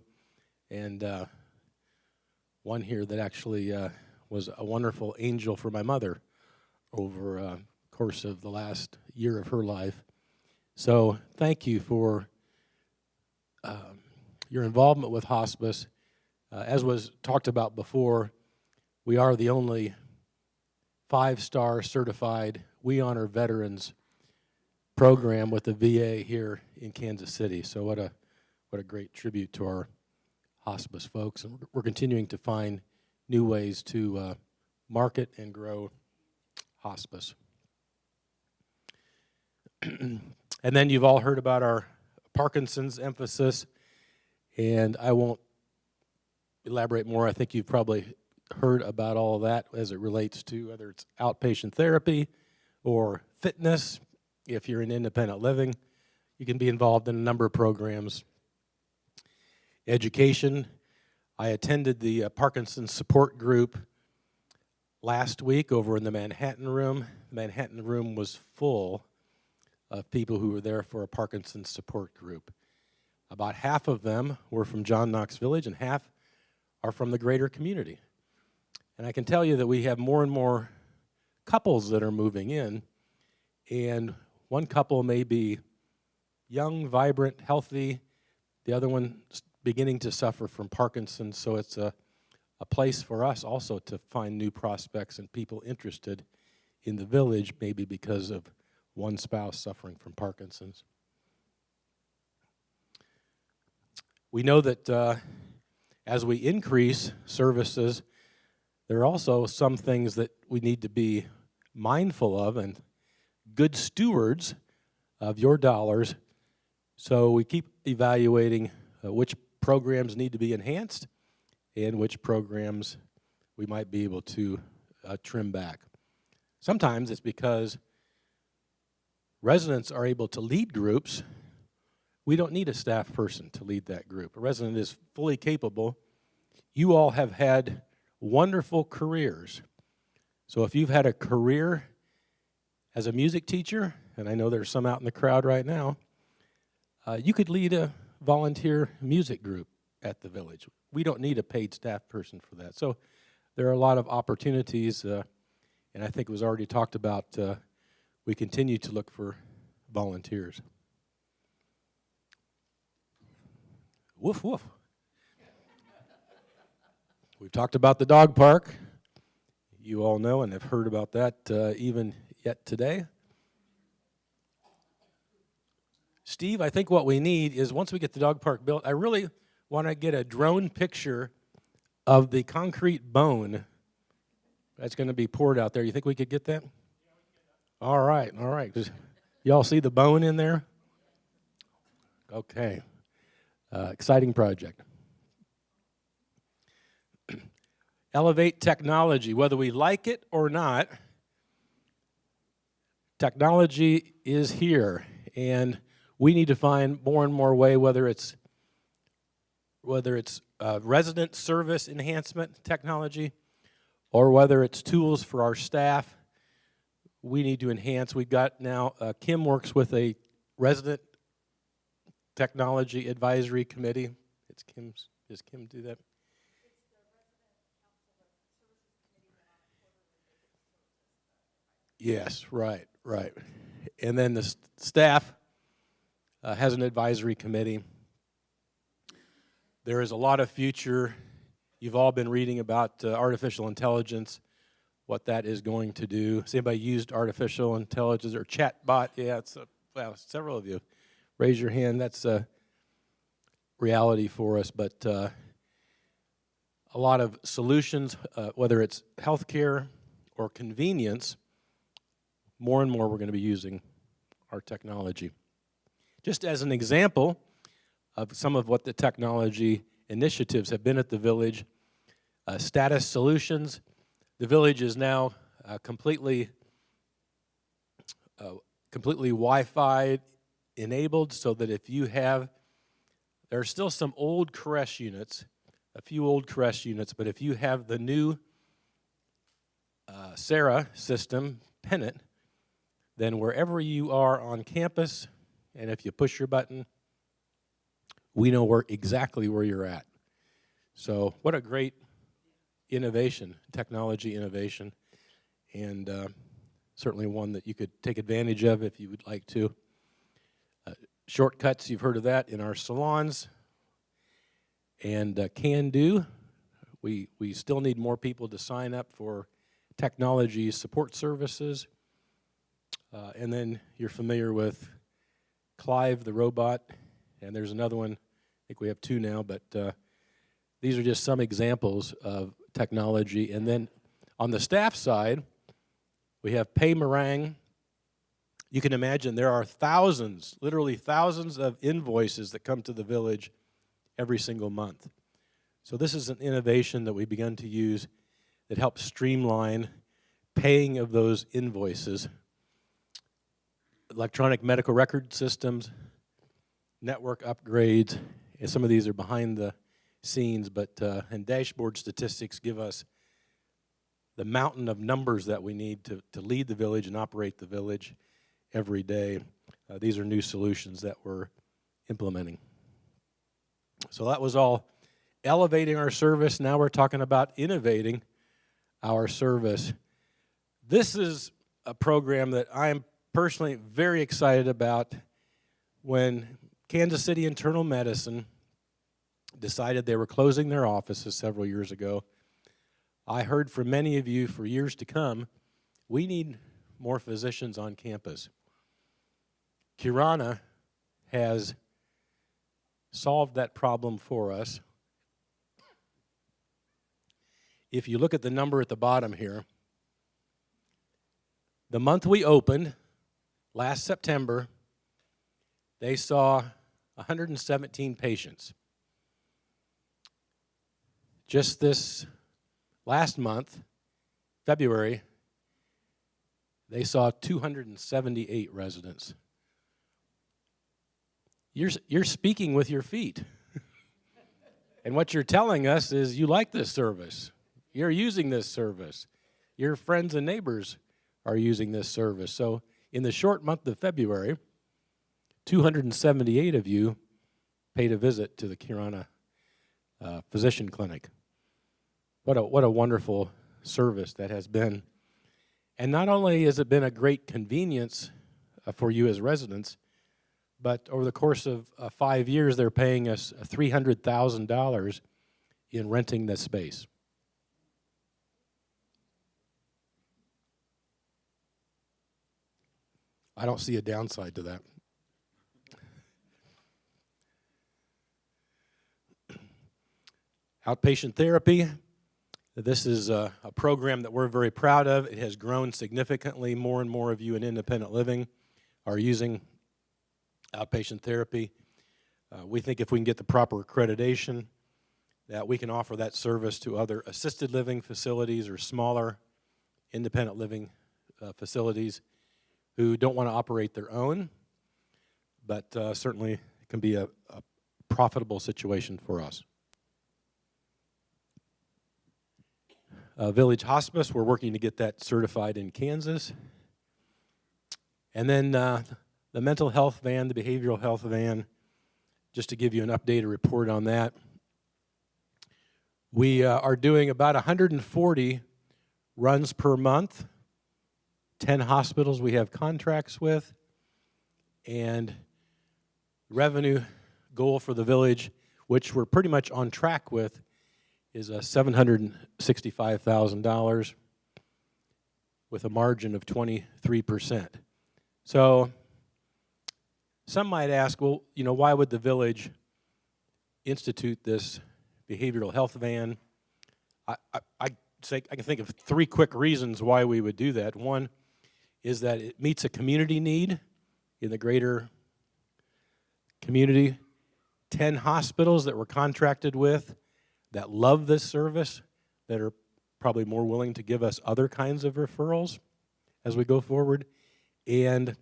[SPEAKER 12] and one here that actually was a wonderful angel for my mother over the course of the last year of her life. So thank you for your involvement with hospice. As was talked about before, we are the only 5-star certified We Honor Veterans program with the VA here in Kansas City. So what a great tribute to our hospice folks, and we're continuing to find new ways to market and grow hospice. And then you've all heard about our Parkinson's emphasis, and I won't elaborate more. I think you've probably heard about all of that as it relates to whether it's outpatient therapy or fitness. If you're in independent living, you can be involved in a number of programs. Education. I attended the Parkinson's support group last week over in the Manhattan room. The Manhattan room was full of people who were there for a Parkinson's support group. About half of them were from John Knox Village and half are from the greater community. And I can tell you that we have more and more couples that are moving in, and one couple may be young, vibrant, healthy, the other one beginning to suffer from Parkinson's, so it's a place for us also to find new prospects and people interested in the village, maybe because of one spouse suffering from Parkinson's. We know that as we increase services, there are also some things that we need to be mindful of and good stewards of your dollars. So we keep evaluating which programs need to be enhanced and which programs we might be able to trim back. Sometimes it's because residents are able to lead groups. We don't need a staff person to lead that group. A resident is fully capable. You all have had wonderful careers. So if you've had a career as a music teacher, and I know there's some out in the crowd right now, you could lead a volunteer music group at the village. We don't need a paid staff person for that. So there are a lot of opportunities, and I think it was already talked about, we continue to look for volunteers. Woof, woof. We've talked about the dog park. You all know and have heard about that even yet today. Steve, I think what we need is once we get the dog park built, I really want to get a drone picture of the concrete bone that's going to be poured out there. You think we could get that? All right. Y'all see the bone in there? Okay. Exciting project. Elevate technology. Whether we like it or not, technology is here, and we need to find more and more way, whether it's resident service enhancement technology or whether it's tools for our staff, we need to enhance. We've got now, Kim works with a resident technology advisory committee. Does Kim do that? Yes, right. And then the staff has an advisory committee. There is a lot of future. You've all been reading about artificial intelligence, what that is going to do. Has anybody used artificial intelligence or chatbot? Yeah, several of you. Raise your hand. That's a reality for us, but a lot of solutions, whether it's healthcare or convenience, more and more we're going to be using our technology. Just as an example of some of what the technology initiatives have been at the village, status solutions. The village is now completely Wi-Fi enabled, so that if you have, there are still some old Koresh units, a few old Koresh units, but if you have the new Sarah system, Pennant, then wherever you are on campus, and if you push your button, we know exactly where you're at. So what a great innovation, technology innovation, and certainly one that you could take advantage of if you would like to. Shortcuts, you've heard of that in our salons. And Can Do, we still need more people to sign up for technology support services. And then you're familiar with Clive the robot, and there's another one, I think we have two now, but these are just some examples of technology. And then on the staff side, we have Pay Meringue. You can imagine there are thousands, literally thousands of invoices that come to the village every single month. So this is an innovation that we've begun to use that helps streamline paying of those invoices. Electronic medical record systems, network upgrades, and some of these are behind the scenes, but and dashboard statistics give us the mountain of numbers that we need to lead the village and operate the village every day. These are new solutions that we're implementing. So that was all elevating our service. Now we're talking about innovating our service. This is a program that I'm personally very excited about. When Kansas City Internal Medicine decided they were closing their offices several years ago, I heard from many of you for years to come, we need more physicians on campus. Kirana has solved that problem for us. If you look at the number at the bottom here, the month we opened, last September, they saw 117 patients. Just this last month, February, they saw 278 residents. You're speaking with your feet. And what you're telling us is you like this service. You're using this service. Your friends and neighbors are using this service. So in the short month of February, 278 of you paid a visit to the Kirana Physician Clinic. What a wonderful service that has been. And not only has it been a great convenience for you as residents, but over the course of 5 years, they're paying us $300,000 in renting this space. I don't see a downside to that. Outpatient therapy. This is a program that we're very proud of. It has grown significantly. More and more of you in independent living are using outpatient therapy. We think if we can get the proper accreditation, that we can offer that service to other assisted living facilities or smaller independent living facilities who don't want to operate their own, but certainly it can be a profitable situation for us. Village Hospice, we're working to get that certified in Kansas. And then the mental health van, the behavioral health van, just to give you an updated report on that. We are doing about 140 runs per month, 10 hospitals we have contracts with, and revenue goal for the village, which we're pretty much on track with, is $765,000 with a margin of 23%. So some might ask, well, why would the village institute this behavioral health van? I can think of 3 quick reasons why we would do that. One is that it meets a community need in the greater community. 10 hospitals that we're contracted with that love this service, that are probably more willing to give us other kinds of referrals as we go forward. And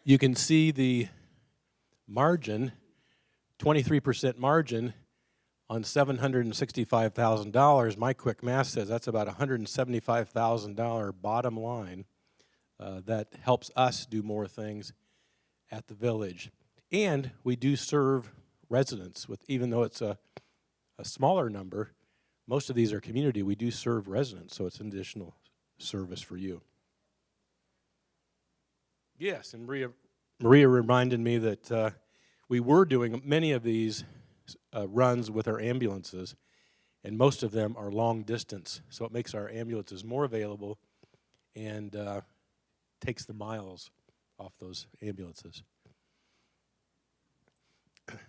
[SPEAKER 12] you can see the margin, 23% margin on $765,000. My quick math says that's about $175,000 bottom line that helps us do more things at the village. And we do serve residents with, even though it's a smaller number, most of these are community, we do serve residents, so it's an additional service for you. Yes, and Maria reminded me that we were doing many of these runs with our ambulances, and most of them are long distance, so it makes our ambulances more available and takes the miles off those ambulances.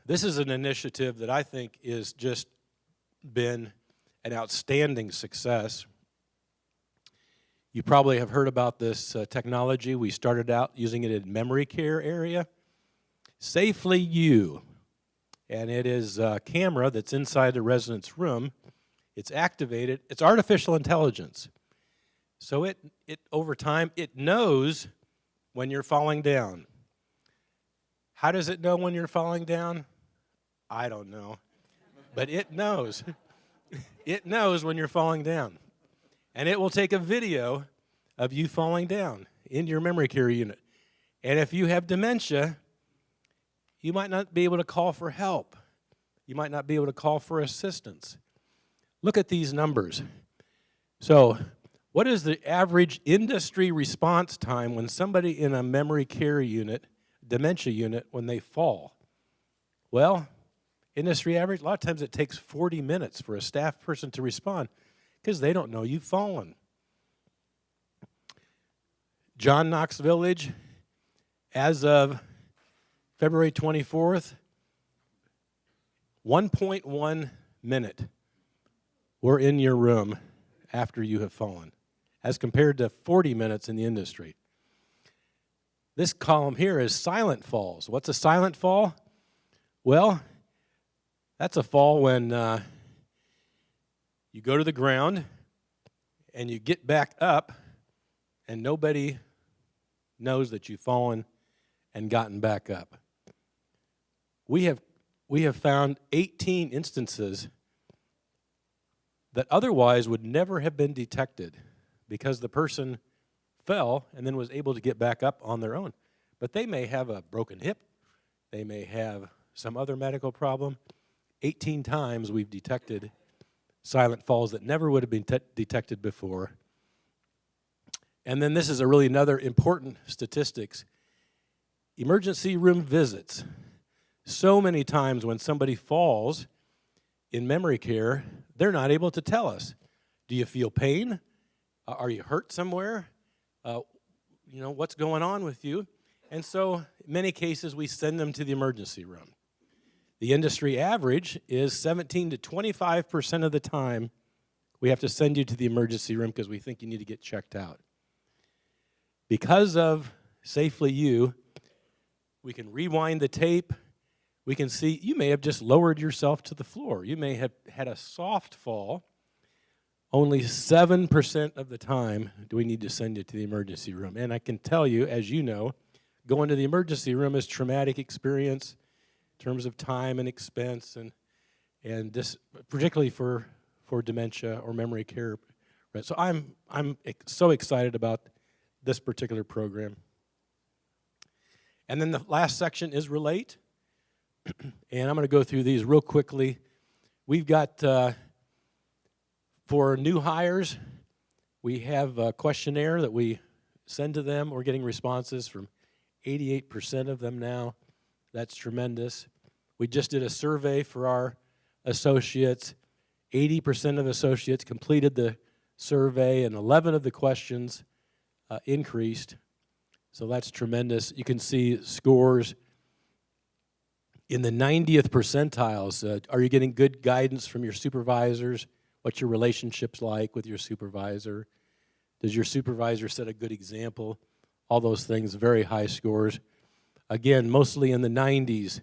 [SPEAKER 12] This is an initiative that I think has just been an outstanding success. You probably have heard about this technology. We started out using it in memory care area. Safely You, and it is a camera that's inside the resident's room. It's activated. It's artificial intelligence. So it over time, it knows when you're falling down. How does it know when you're falling down? I don't know. But it knows. It knows when you're falling down. And it will take a video of you falling down in your memory care unit. And if you have dementia, you might not be able to call for help. You might not be able to call for assistance. Look at these numbers. So, what is the average industry response time when somebody in a memory care unit, dementia unit, when they fall? Well, industry average, a lot of times it takes 40 minutes for a staff person to respond because they don't know you've fallen. John Knox Village, as of February 24th, 1.1 minute we're in your room after you have fallen, as compared to 40 minutes in the industry. This column here is silent falls. What's a silent fall? Well, that's a fall when you go to the ground and you get back up and nobody knows that you've fallen and gotten back up. We have found 18 instances that otherwise would never have been detected because the person fell and then was able to get back up on their own. But they may have a broken hip, they may have some other medical problem. 18 times we've detected silent falls that never would have been detected before. And then this is another important statistics. Emergency room visits. So many times when somebody falls in memory care, they're not able to tell us. Do you feel pain? Are you hurt somewhere? What's going on with you? And so in many cases, we send them to the emergency room. The industry average is 17 to 25% of the time we have to send you to the emergency room because we think you need to get checked out. Because of Safely You, we can rewind the tape. We can see you may have just lowered yourself to the floor. You may have had a soft fall. Only 7% of the time do we need to send you to the emergency room. And I can tell you, as you know, going to the emergency room is a traumatic experience in terms of time and expense, and this particularly for dementia or memory care. Right? So I'm so excited about this particular program. And then the last section is Relate. And I'm going to go through these real quickly. We've got, for new hires, we have a questionnaire that we send to them. We're getting responses from 88% of them now. That's tremendous. We just did a survey for our associates. 80% of associates completed the survey, and 11 of the questions increased. So that's tremendous. You can see scores in the 90th percentiles. Are you getting good guidance from your supervisors? What's your relationships like with your supervisor? Does your supervisor set a good example? All those things, very high scores. Again, mostly in the 90s.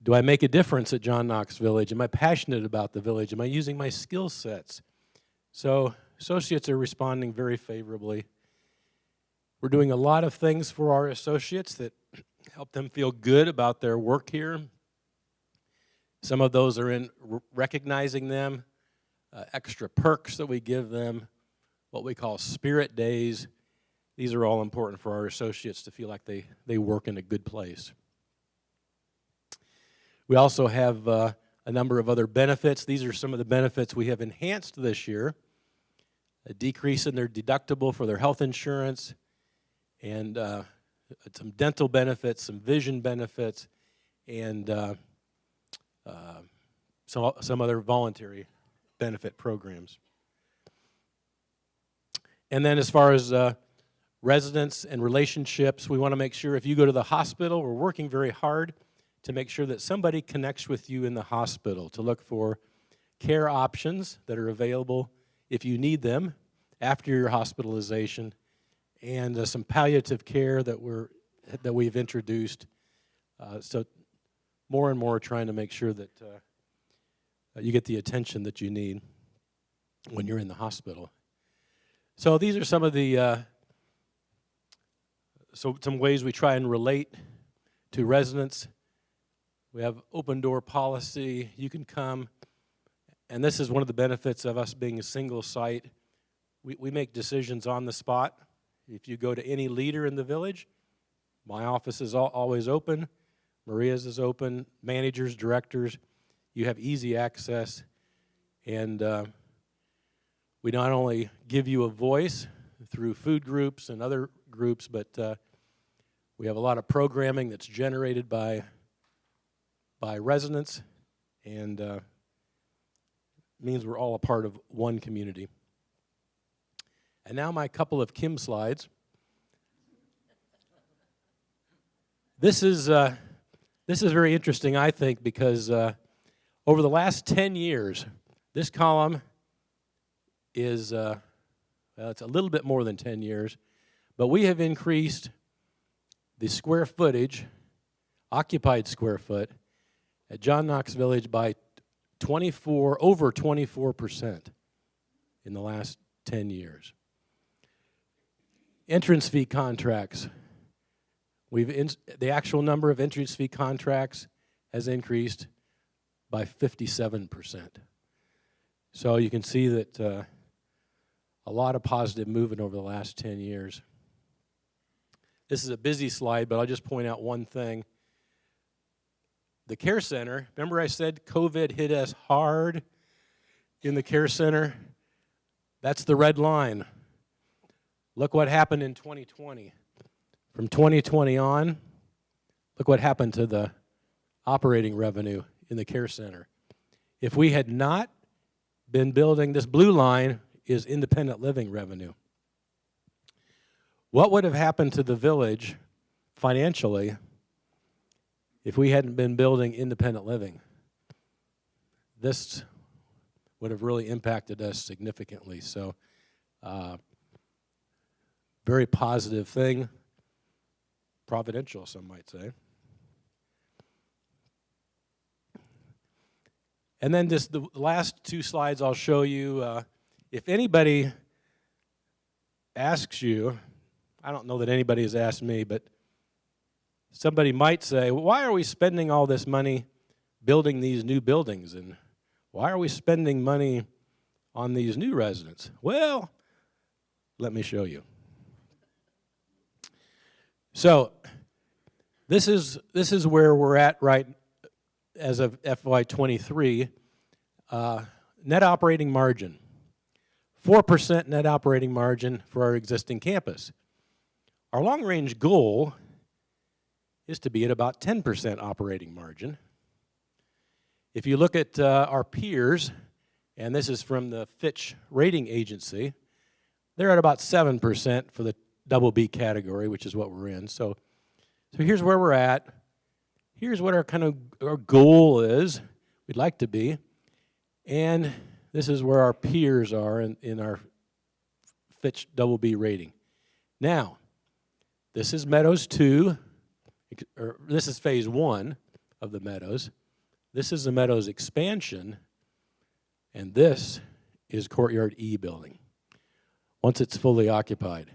[SPEAKER 12] Do I make a difference at John Knox Village? Am I passionate about the village? Am I using my skill sets? So associates are responding very favorably. We're doing a lot of things for our associates that help them feel good about their work here. Some of those are in recognizing them, extra perks that we give them, what we call spirit days. These are all important for our associates to feel like they work in a good place. We also have a number of other benefits. These are some of the benefits we have enhanced this year. A decrease in their deductible for their health insurance, and some dental benefits, some vision benefits, and some other voluntary benefit programs. And then as far as residents and relationships, we want to make sure if you go to the hospital, we're working very hard to make sure that somebody connects with you in the hospital, to look for care options that are available if you need them after your hospitalization, and some palliative care that we've introduced. So more and more trying to make sure that you get the attention that you need when you're in the hospital. So these are some of the some ways we try and relate to residents. We have open door policy. You can come, and this is one of the benefits of us being a single site. We make decisions on the spot. If you go to any leader in the village, my office is always open. Maria's is open. Managers, directors, you have easy access. And we not only give you a voice through food groups and other groups, but we have a lot of programming that's generated by residents, and means we're all a part of one community. And now my couple of Kim slides. This is very interesting, I think, because over the last 10 years, this column is, well, it's a little bit more than 10 years, but we have increased the square footage, occupied square foot, at John Knox Village by over 24% in the last 10 years. Entrance fee contracts. The actual number of entrance fee contracts has increased by 57%. So you can see that a lot of positive movement over the last 10 years. This is a busy slide, but I'll just point out one thing. The care center, remember I said COVID hit us hard in the care center? That's the red line. Look what happened in 2020. From 2020 on, look what happened to the operating revenue in the care center. If we had not been building, this blue line is independent living revenue. What would have happened to the village financially if we hadn't been building independent living? This would have really impacted us significantly. So, very positive thing. Providential, some might say. And then just the last two slides I'll show you. If anybody asks you, I don't know that anybody has asked me, but somebody might say, why are we spending all this money building these new buildings? And why are we spending money on these new residents? Well, let me show you. So this is where we're at right as of FY23. Net operating margin, 4% net operating margin for our existing campus. Our long-range goal is to be at about 10% operating margin. If you look at our peers, and this is from the Fitch rating agency, they're at about 7% for the double B category, which is what we're in. So here's where we're at. Here's what our goal is. We'd like to be. And this is where our peers are in our Fitch double B rating. Now, this is Meadows 2, or this is phase 1 of the Meadows. This is the Meadows expansion, and this is Courtyard E building, once it's fully occupied.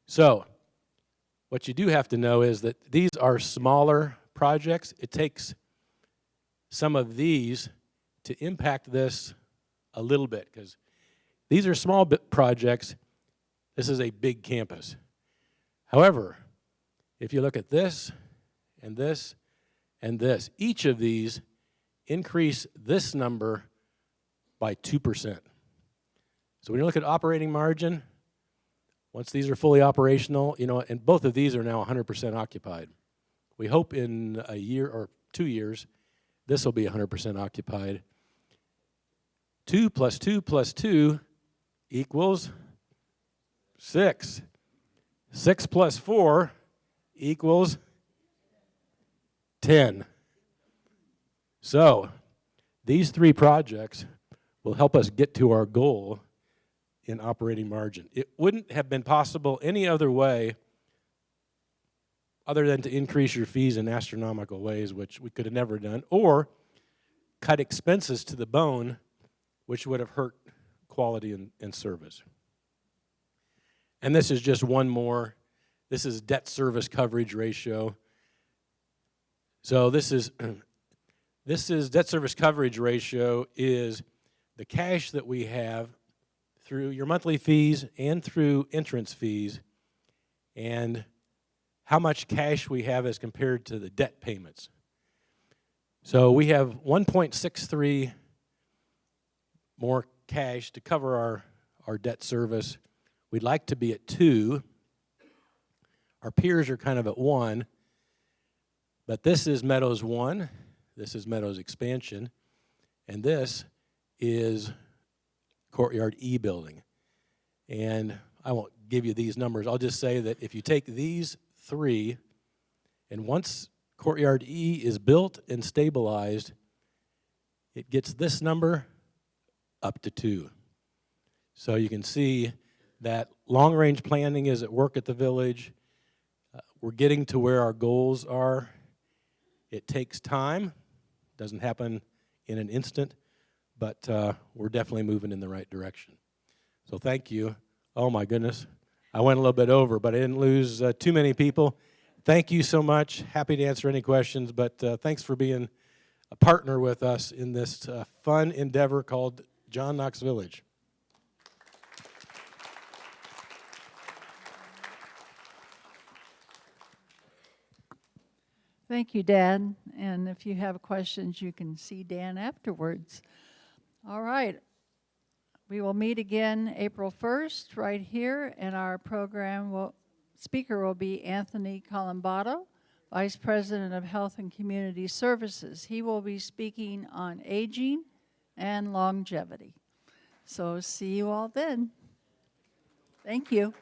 [SPEAKER 12] So, what you do have to know is that these are smaller projects. It takes some of these to impact this a little bit, because these are small projects. This is a big campus. However, if you look at this and this and this, each of these increase this number by 2%. So when you look at operating margin, once these are fully operational, and both of these are now 100% occupied. We hope in a year or 2 years, this will be 100% occupied. 2 plus 2 plus 2 equals 6. 6 plus 4 equals 10. So, these 3 projects will help us get to our goal in operating margin. It wouldn't have been possible any other way other than to increase your fees in astronomical ways, which we could have never done, or cut expenses to the bone, which would have hurt quality and service. And this is just one more. This is debt service coverage ratio. So this is debt service coverage ratio is the cash that we have through your monthly fees and through entrance fees, and how much cash we have as compared to the debt payments. So we have 1.63 more cash to cover our debt service. We'd like to be at 2. Our peers are kind of at 1. But this is Meadows 1. This is Meadows expansion. And this is Courtyard E building. And I won't give you these numbers. I'll just say that if you take these 3 And once Courtyard E is built and stabilized, it gets this number up to 2. So you can see that long-range planning is at work at the village. We're getting to where our goals are. It takes time, doesn't happen in an instant, but we're definitely moving in the right direction. So thank you. Oh my goodness, I went a little bit over, but I didn't lose too many people. Thank you so much. Happy to answer any questions, but thanks for being a partner with us in this fun endeavor called John Knox Village.
[SPEAKER 1] Thank you, Dan. And if you have questions, you can see Dan afterwards. All right. We will meet again April 1st right here, and our speaker will be Anthony Colombato, Vice President of Health and Community Services. He will be speaking on aging and longevity. So see you all then. Thank you.